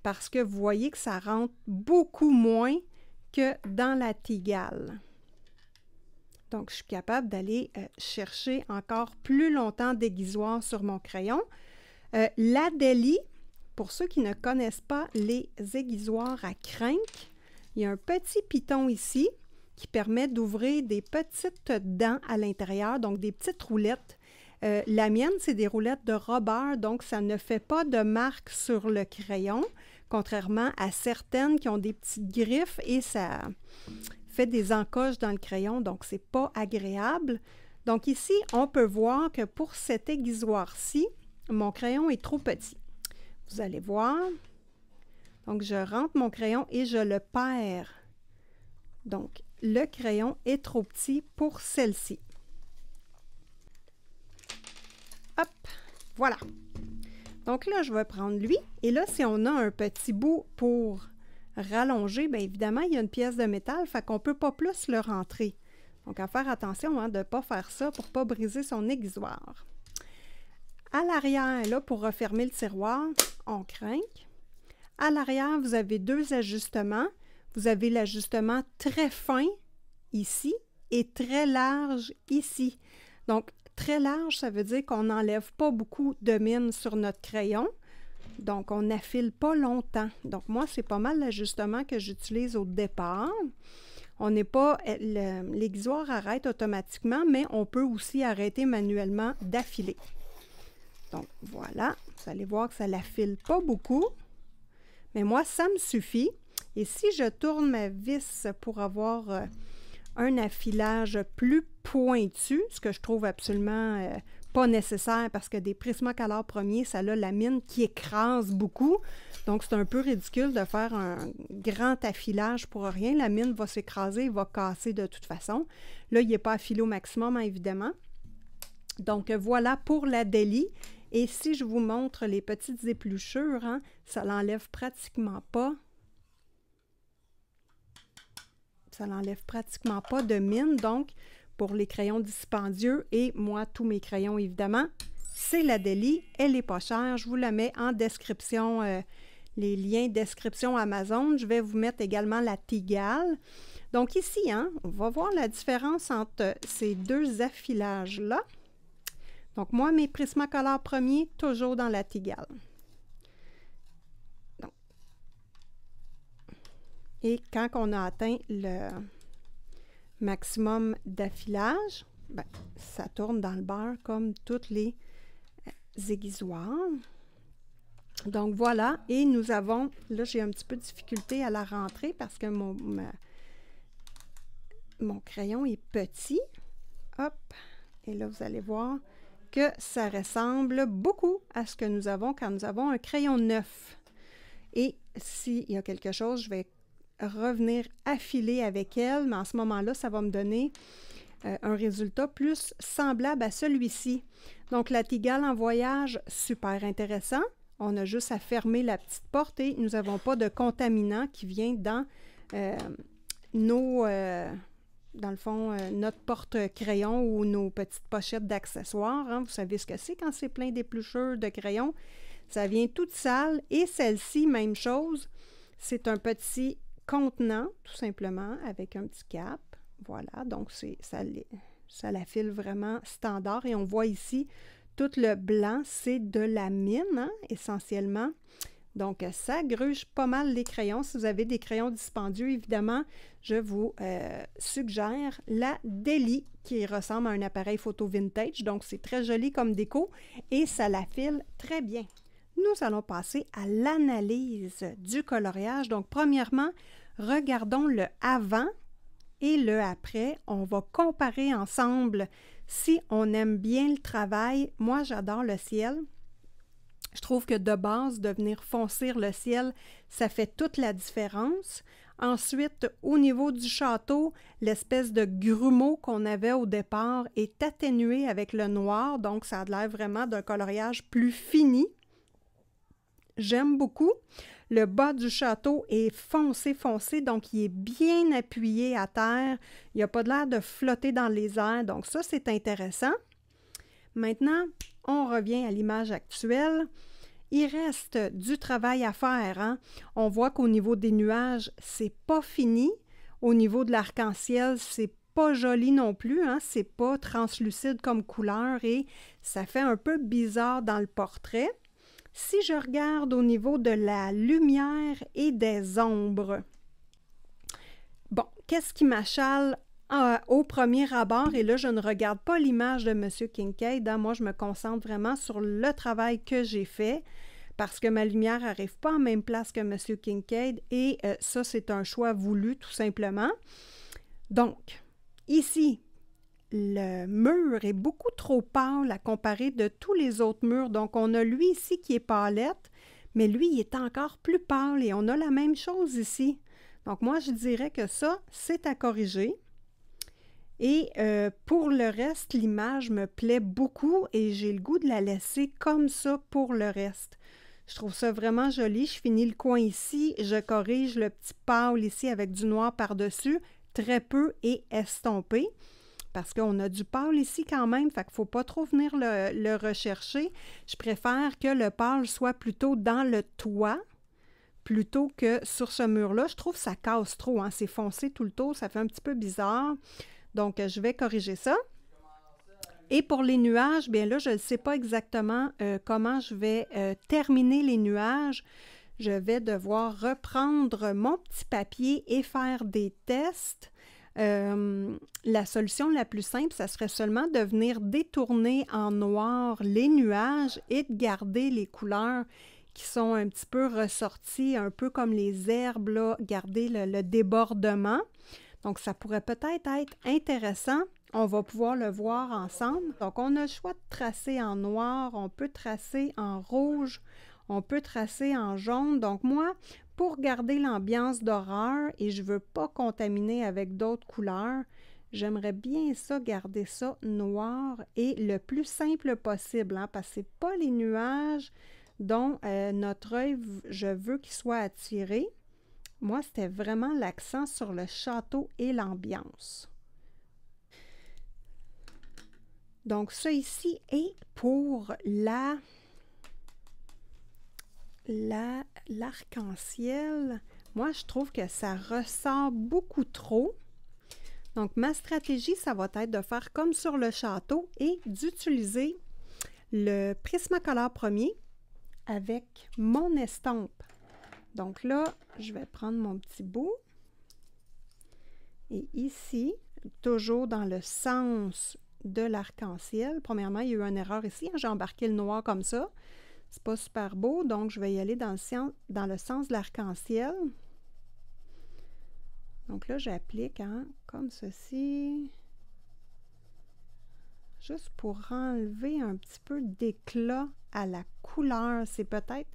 parce que vous voyez que ça rentre beaucoup moins que dans la Tigale. Donc, je suis capable d'aller chercher encore plus longtemps d'aiguisoir sur mon crayon. La Deli, pour ceux qui ne connaissent pas les aiguisoirs à crinque, il y a un petit piton ici qui permet d'ouvrir des petites dents à l'intérieur, donc des petites roulettes. La mienne, c'est des roulettes de Robert, donc ça ne fait pas de marque sur le crayon, contrairement à certaines qui ont des petites griffes et ça fait des encoches dans le crayon, donc c'est pas agréable. Donc ici, on peut voir que pour cet aiguisoir-ci, mon crayon est trop petit. Vous allez voir. Donc, je rentre mon crayon et je le perds Donc, le crayon est trop petit pour celle-ci. Hop, voilà. Donc là, je vais prendre lui. Et là, si on a un petit bout pour rallonger, bien évidemment, il y a une pièce de métal, fait qu'on ne peut pas plus le rentrer. Donc, à faire attention hein, de ne pas faire ça pour ne pas briser son aiguisoir. À l'arrière, là, pour refermer le tiroir, on crinque. À l'arrière, vous avez deux ajustements. Vous avez l'ajustement très fin ici et très large ici. Donc, très large, ça veut dire qu'on n'enlève pas beaucoup de mine sur notre crayon. Donc, on n'affile pas longtemps. Donc, moi, c'est pas mal l'ajustement que j'utilise au départ. On n'est pas... L'aiguisoire arrête automatiquement, mais on peut aussi arrêter manuellement d'affiler. Donc, voilà. Vous allez voir que ça l'affile pas beaucoup. Mais moi, ça me suffit. Et si je tourne ma vis pour avoir un affilage plus pointu, ce que je trouve absolument pas nécessaire parce que des Prismacolor premiers, ça a la mine qui écrase beaucoup. Donc, c'est un peu ridicule de faire un grand affilage pour rien. La mine va s'écraser, va casser de toute façon. Là, il n'est pas affilé au maximum, hein, évidemment. Donc, voilà pour la délie. Et si je vous montre les petites épluchures, hein, ça l'enlève pratiquement pas. Ça n'enlève pratiquement pas de mine. Donc, pour les crayons dispendieux et moi, tous mes crayons, évidemment, c'est la délie. Elle n'est pas chère. Je vous la mets en description, les liens description Amazon. Je vais vous mettre également la Tigale. Donc ici, hein, on va voir la différence entre ces deux affilages-là. Donc, moi, mes Prismacolor premiers, toujours dans la Tigale. Donc. Et quand on a atteint le maximum d'affilage, ben, ça tourne dans le beurre comme toutes les aiguisoirs. Donc, voilà. Et nous avons... Là, j'ai un petit peu de difficulté à la rentrer parce que mon crayon est petit. Hop. Et là, vous allez voir que ça ressemble beaucoup à ce que nous avons quand nous avons un crayon neuf. Et s'il y a quelque chose, je vais revenir affiler avec elle, mais en ce moment-là, ça va me donner un résultat plus semblable à celui-ci. Donc, la Tigale en voyage, super intéressant. On a juste à fermer la petite porte et nous n'avons pas de contaminant qui vient dans dans le fond, notre porte-crayon ou nos petites pochettes d'accessoires. Hein. Vous savez ce que c'est quand c'est plein d'épluchures de crayons. Ça vient toute sale. Et celle-ci, même chose. C'est un petit contenant, tout simplement, avec un petit cap. Voilà, donc ça l'affile vraiment standard. Et on voit ici, tout le blanc, c'est de la mine, hein, essentiellement. Donc, ça gruge pas mal les crayons. Si vous avez des crayons dispendieux, évidemment, je vous suggère la Délie, qui ressemble à un appareil photo vintage. Donc, c'est très joli comme déco et ça l'affile très bien. Nous allons passer à l'analyse du coloriage. Donc, premièrement, regardons le avant et le après. On va comparer ensemble si on aime bien le travail. Moi, j'adore le ciel. Je trouve que de base, de venir foncir le ciel, ça fait toute la différence. Ensuite, au niveau du château, l'espèce de grumeau qu'on avait au départ est atténué avec le noir, donc ça a l'air vraiment d'un coloriage plus fini. J'aime beaucoup. Le bas du château est foncé, donc il est bien appuyé à terre. Il n'a pas l'air de flotter dans les airs, donc ça, c'est intéressant. Maintenant, on revient à l'image actuelle. Il reste du travail à faire. Hein? On voit qu'au niveau des nuages, c'est pas fini. Au niveau de l'arc-en-ciel, c'est pas joli non plus. Hein? C'est pas translucide comme couleur et ça fait un peu bizarre dans le portrait. Si je regarde au niveau de la lumière et des ombres, bon, qu'est-ce qui m'achale au premier abord? Et là, je ne regarde pas l'image de M. Kincaid. Hein? Moi, je me concentre vraiment sur le travail que j'ai fait parce que ma lumière n'arrive pas en même place que M. Kincaid et ça, c'est un choix voulu, tout simplement. Donc, ici, le mur est beaucoup trop pâle à comparer de tous les autres murs. Donc, on a lui ici qui est pâlette, mais lui, il est encore plus pâle et on a la même chose ici. Donc moi, je dirais que ça, c'est à corriger. Et pour le reste, l'image me plaît beaucoup et j'ai le goût de la laisser comme ça pour le reste. Je trouve ça vraiment joli. Je finis le coin ici, je corrige le petit pâle ici avec du noir par-dessus, très peu et estompé. Parce qu'on a du pâle ici quand même, fait qu'il ne faut pas trop venir le rechercher. Je préfère que le pâle soit plutôt dans le toit, plutôt que sur ce mur-là. Je trouve que ça casse trop, hein? C'est foncé tout le tour, ça fait un petit peu bizarre. Donc, je vais corriger ça. Et pour les nuages, bien là, je ne sais pas exactement comment je vais terminer les nuages. Je vais devoir reprendre mon petit papier et faire des tests. La solution la plus simple, ça serait seulement de venir détourner en noir les nuages et de garder les couleurs qui sont un petit peu ressorties, un peu comme les herbes, là, garder le débordement. Donc, ça pourrait peut-être être intéressant. On va pouvoir le voir ensemble. Donc, on a le choix de tracer en noir, on peut tracer en rouge, on peut tracer en jaune. Donc, moi, pour garder l'ambiance d'horreur et je ne veux pas contaminer avec d'autres couleurs, j'aimerais bien ça, garder ça noir et le plus simple possible, hein, parce que ce n'est pas les nuages dont notre œil, je veux qu'il soit attiré. Moi, c'était vraiment l'accent sur le château et l'ambiance. Donc, ça ici est pour l'arc-en-ciel. Moi, je trouve que ça ressort beaucoup trop. Donc, ma stratégie, ça va être de faire comme sur le château et d'utiliser le Prismacolor premier avec mon estompe. Donc là, je vais prendre mon petit bout. Et ici, toujours dans le sens de l'arc-en-ciel. Premièrement, il y a eu une erreur ici. J'ai embarqué le noir comme ça. C'est pas super beau, donc je vais y aller dans le sens de l'arc-en-ciel. Donc là, j'applique comme ceci. Juste pour enlever un petit peu d'éclat à la couleur. C'est peut-être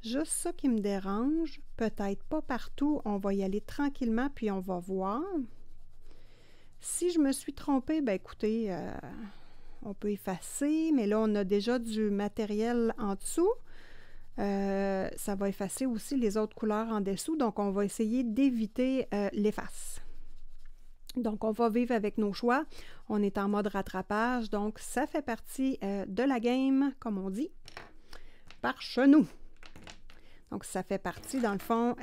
juste ça qui me dérange. Peut-être pas partout. On va y aller tranquillement, puis on va voir. Si je me suis trompée, bien écoutez, on peut effacer, mais là, on a déjà du matériel en dessous. Ça va effacer aussi les autres couleurs en dessous, donc on va essayer d'éviter l'efface. Donc, on va vivre avec nos choix. On est en mode rattrapage, donc ça fait partie de la game, comme on dit, par chez nous. Donc, ça fait partie, dans le fond,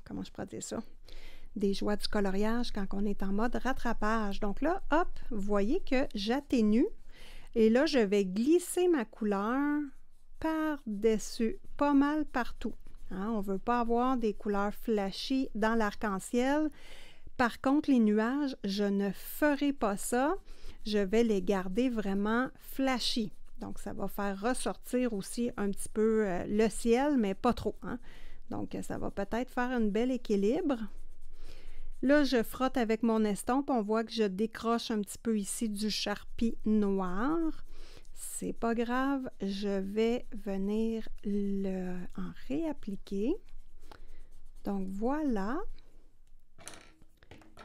comment je pourrais dire ça? Des joies du coloriage quand on est en mode rattrapage. Donc là, hop, vous voyez que j'atténue. Et là, je vais glisser ma couleur par-dessus, pas mal partout. Hein? On ne veut pas avoir des couleurs flashy dans l'arc-en-ciel. Par contre, les nuages, je ne ferai pas ça. Je vais les garder vraiment flashy. Donc, ça va faire ressortir aussi un petit peu le ciel, mais pas trop. Hein? Donc, ça va peut-être faire un bel équilibre. Là, je frotte avec mon estompe. On voit que je décroche un petit peu ici du charpie noir. C'est pas grave. Je vais venir en réappliquer. Donc, voilà.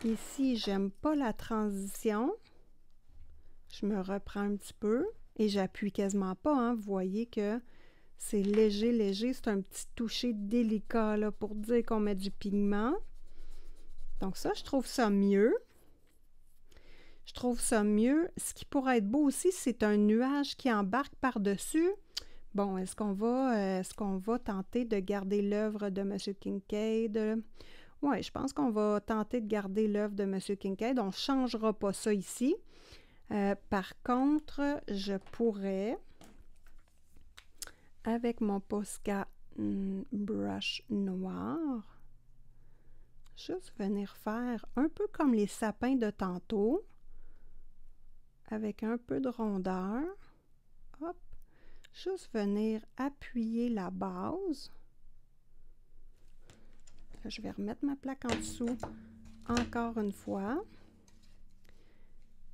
Ici, j'aime pas la transition. Je me reprends un petit peu et j'appuie quasiment pas. Hein. Vous voyez que c'est léger, léger. C'est un petit toucher délicat là, pour dire qu'on met du pigment. Donc ça, je trouve ça mieux. Je trouve ça mieux. Ce qui pourrait être beau aussi, c'est un nuage qui embarque par-dessus. Bon, est-ce qu'on va tenter de garder l'œuvre de M. Kincaid? Oui, je pense qu'on va tenter de garder l'œuvre de M. Kincaid. On ne changera pas ça ici. Par contre, je pourrais, avec mon Posca brush noir, juste venir faire un peu comme les sapins de tantôt, avec un peu de rondeur. Hop, juste venir appuyer la base. Là, je vais remettre ma plaque en dessous encore une fois.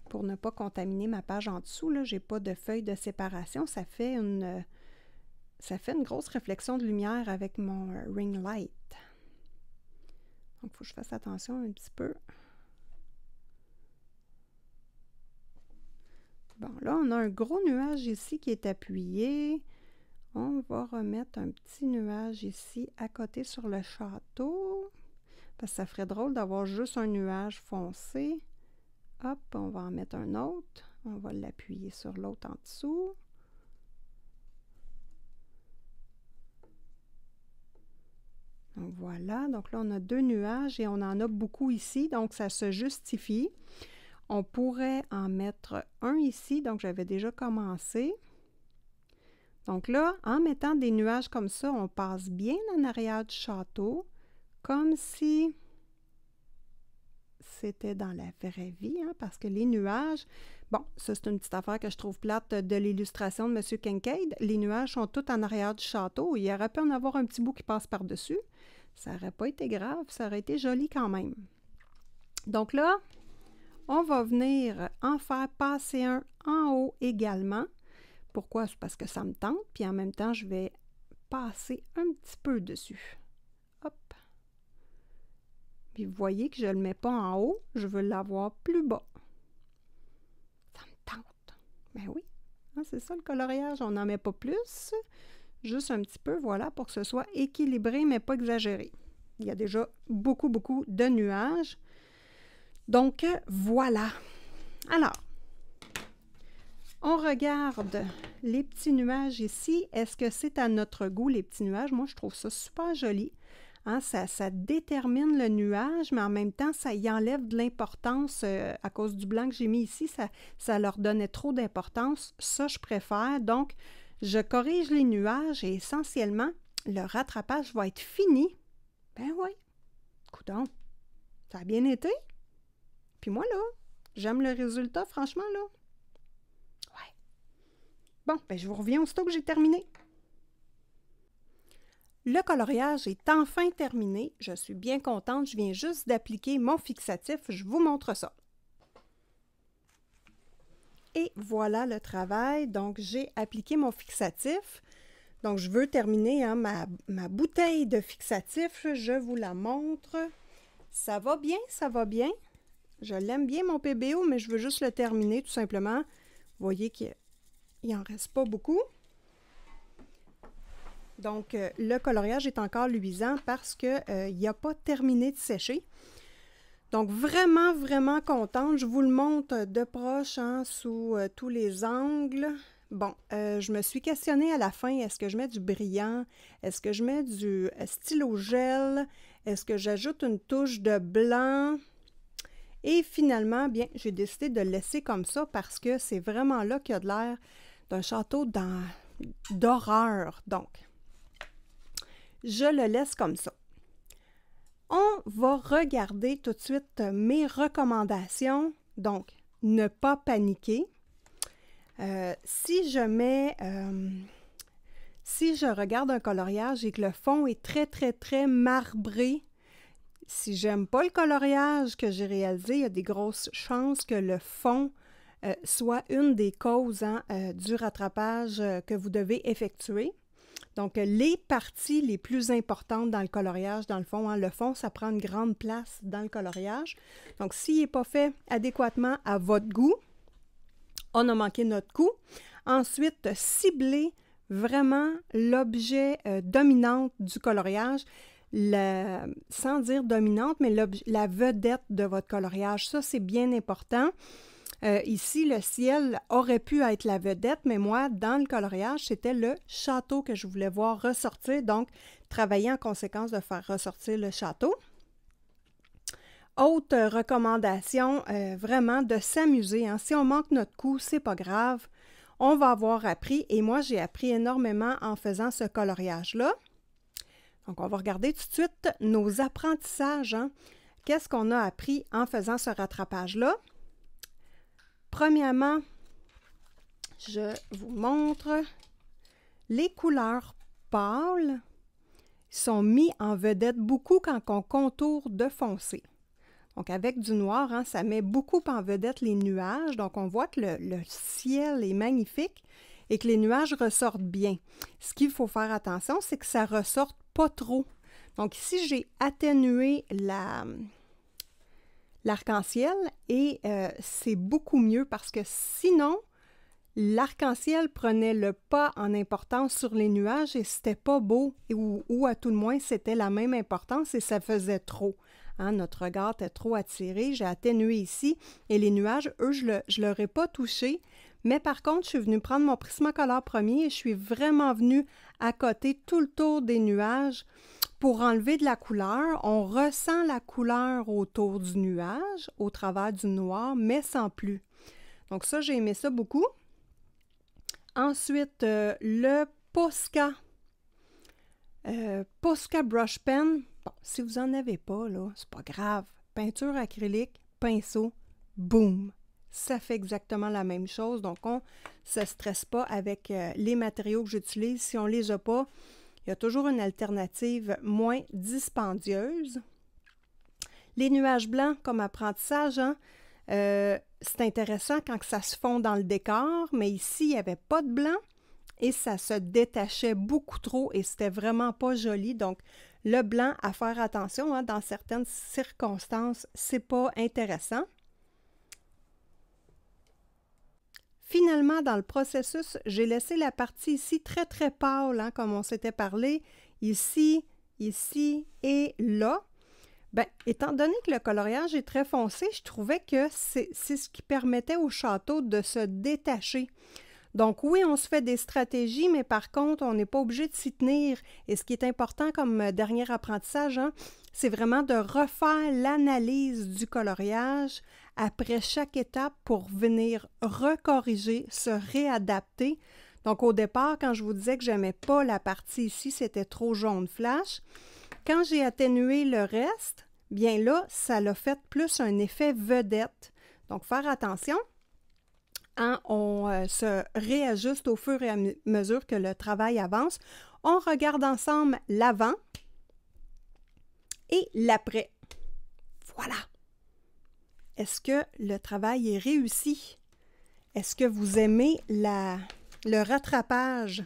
Pour ne pas contaminer ma page en dessous, là, j'ai pas de feuille de séparation. Ça fait une grosse réflexion de lumière avec mon ring light. Donc, il faut que je fasse attention un petit peu. Bon, là, on a un gros nuage ici qui est appuyé. On va remettre un petit nuage ici à côté sur le château. Parce que ça ferait drôle d'avoir juste un nuage foncé. Hop, on va en mettre un autre. On va l'appuyer sur l'autre en dessous. Donc voilà, donc là on a 2 nuages et on en a beaucoup ici, donc ça se justifie. On pourrait en mettre un ici, donc j'avais déjà commencé. Donc là, en mettant des nuages comme ça, on passe bien en arrière du château, comme si c'était dans la vraie vie, hein, parce que les nuages, bon, ça c'est une petite affaire que je trouve plate de l'illustration de M. Kincaid. Les nuages sont tous en arrière du château. Il aurait pu en avoir un petit bout qui passe par-dessus. Ça n'aurait pas été grave, ça aurait été joli quand même. Donc là, on va venir en faire passer un en haut également. Pourquoi? C'est parce que ça me tente, puis en même temps, je vais passer un petit peu dessus. Hop! Puis vous voyez que je ne le mets pas en haut, je veux l'avoir plus bas. Ça me tente. Ben oui, hein, c'est ça le coloriage, on n'en met pas plus, juste un petit peu, voilà, pour que ce soit équilibré, mais pas exagéré. Il y a déjà beaucoup de nuages. Donc, voilà. Alors, on regarde les petits nuages ici. Est-ce que c'est à notre goût, les petits nuages? Moi, je trouve ça super joli. Hein, ça détermine le nuage, mais en même temps, ça y enlève de l'importance à cause du blanc que j'ai mis ici. Ça leur donnait trop d'importance. Ça, je préfère. Donc, je corrige les nuages et essentiellement, le rattrapage va être fini. Ben oui. Coudonc, ça a bien été. Puis moi, là, j'aime le résultat, franchement, là. Ouais. Bon, ben je vous reviens aussitôt que j'ai terminé. Le coloriage est enfin terminé. Je suis bien contente. Je viens juste d'appliquer mon fixatif. Je vous montre ça. Et voilà le travail. Donc, j'ai appliqué mon fixatif. Donc, je veux terminer hein, ma bouteille de fixatif. Je vous la montre. Ça va bien, ça va bien. Je l'aime bien, mon PBO, mais je veux juste le terminer, tout simplement. Vous voyez qu'il n'en reste pas beaucoup. Donc, le coloriage est encore luisant parce qu'il n'a pas terminé de sécher. Donc, vraiment contente. Je vous le montre de proche, hein, sous tous les angles. Bon, je me suis questionnée à la fin, est-ce que je mets du brillant? Est-ce que je mets du stylo gel? Est-ce que j'ajoute une touche de blanc? Et finalement, bien, j'ai décidé de le laisser comme ça parce que c'est vraiment là qu'il y a de l'air d'un château d'horreur. Donc, je le laisse comme ça. On va regarder tout de suite mes recommandations. Donc, ne pas paniquer. Si je regarde un coloriage et que le fond est très marbré, si j'aime pas le coloriage que j'ai réalisé, il y a des grosses chances que le fond soit une des causes hein, du rattrapage que vous devez effectuer. Donc, les parties les plus importantes dans le coloriage, dans le fond, hein, le fond, ça prend une grande place dans le coloriage. Donc, s'il n'est pas fait adéquatement à votre goût, on a manqué notre coup. Ensuite, cibler vraiment l'objet dominant du coloriage. Sans dire dominante, mais la vedette de votre coloriage. Ça, c'est bien important. Ici, le ciel aurait pu être la vedette, mais moi, dans le coloriage, c'était le château que je voulais voir ressortir. Donc, travailler en conséquence de faire ressortir le château. Autre recommandation, vraiment de s'amuser. Hein. Si on manque notre coup, c'est pas grave. On va avoir appris, et moi, j'ai appris énormément en faisant ce coloriage-là. Donc, on va regarder tout de suite nos apprentissages. Hein. Qu'est-ce qu'on a appris en faisant ce rattrapage-là? Premièrement, je vous montre les couleurs pâles sont mis en vedette beaucoup quand on contourne de foncé. Donc, avec du noir, hein, ça met beaucoup en vedette les nuages. Donc, on voit que le ciel est magnifique et que les nuages ressortent bien. Ce qu'il faut faire attention, c'est que ça ressorte pas trop. Donc ici, j'ai atténué l'arc-en-ciel et c'est beaucoup mieux parce que sinon, l'arc-en-ciel prenait le pas en importance sur les nuages et c'était pas beau, ou à tout le moins, c'était la même importance et ça faisait trop. Hein, notre regard était trop attiré. J'ai atténué ici et les nuages, eux, je ne leur ai pas touché. Mais par contre, je suis venue prendre mon Prismacolor premier et je suis vraiment venue accoter tout le tour des nuages pour enlever de la couleur. On ressent la couleur autour du nuage, au travers du noir, mais sans plus. Donc ça, j'ai aimé ça beaucoup. Ensuite, le Posca. Posca Brush Pen. Bon, si vous n'en avez pas, là, c'est pas grave. Peinture acrylique, pinceau, boum. Ça fait exactement la même chose. Donc, on ne se stresse pas avec les matériaux que j'utilise. Si on ne les a pas, il y a toujours une alternative moins dispendieuse. Les nuages blancs comme apprentissage, hein, c'est intéressant quand ça se fond dans le décor, mais ici, il n'y avait pas de blanc et ça se détachait beaucoup trop et c'était vraiment pas joli. Donc, le blanc, à faire attention, hein, dans certaines circonstances, c'est pas intéressant. Finalement, dans le processus, j'ai laissé la partie ici très, très pâle, hein, comme on s'était parlé, ici, ici et là. Bien, étant donné que le coloriage est très foncé, je trouvais que c'est ce qui permettait au château de se détacher. Donc oui, on se fait des stratégies, mais par contre, on n'est pas obligé de s'y tenir. Et ce qui est important comme dernier apprentissage, hein, c'est vraiment de refaire l'analyse du coloriage après chaque étape pour venir recorriger, se réadapter. Donc au départ, quand je vous disais que j'aimais pas la partie ici, c'était trop jaune flash. Quand j'ai atténué le reste, bien là, ça l'a fait plus un effet vedette. Donc, faire attention, hein, on se réajuste au fur et à mesure que le travail avance. On regarde ensemble l'avant et l'après. Voilà! Est-ce que le travail est réussi? Est-ce que vous aimez le rattrapage?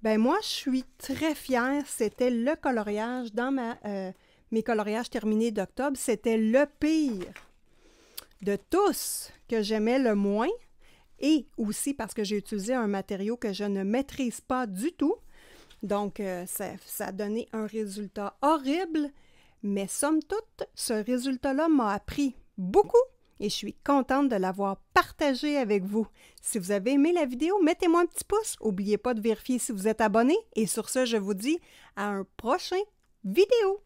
Ben moi, je suis très fière. C'était le coloriage dans mes coloriages terminés d'octobre. C'était le pire de tous que j'aimais le moins. Et aussi parce que j'ai utilisé un matériau que je ne maîtrise pas du tout. Donc, ça a donné un résultat horrible. Mais somme toute, ce résultat-là m'a appris beaucoup. Et je suis contente de l'avoir partagé avec vous. Si vous avez aimé la vidéo, mettez-moi un petit pouce. N'oubliez pas de vérifier si vous êtes abonné. Et sur ce, je vous dis à un prochain vidéo.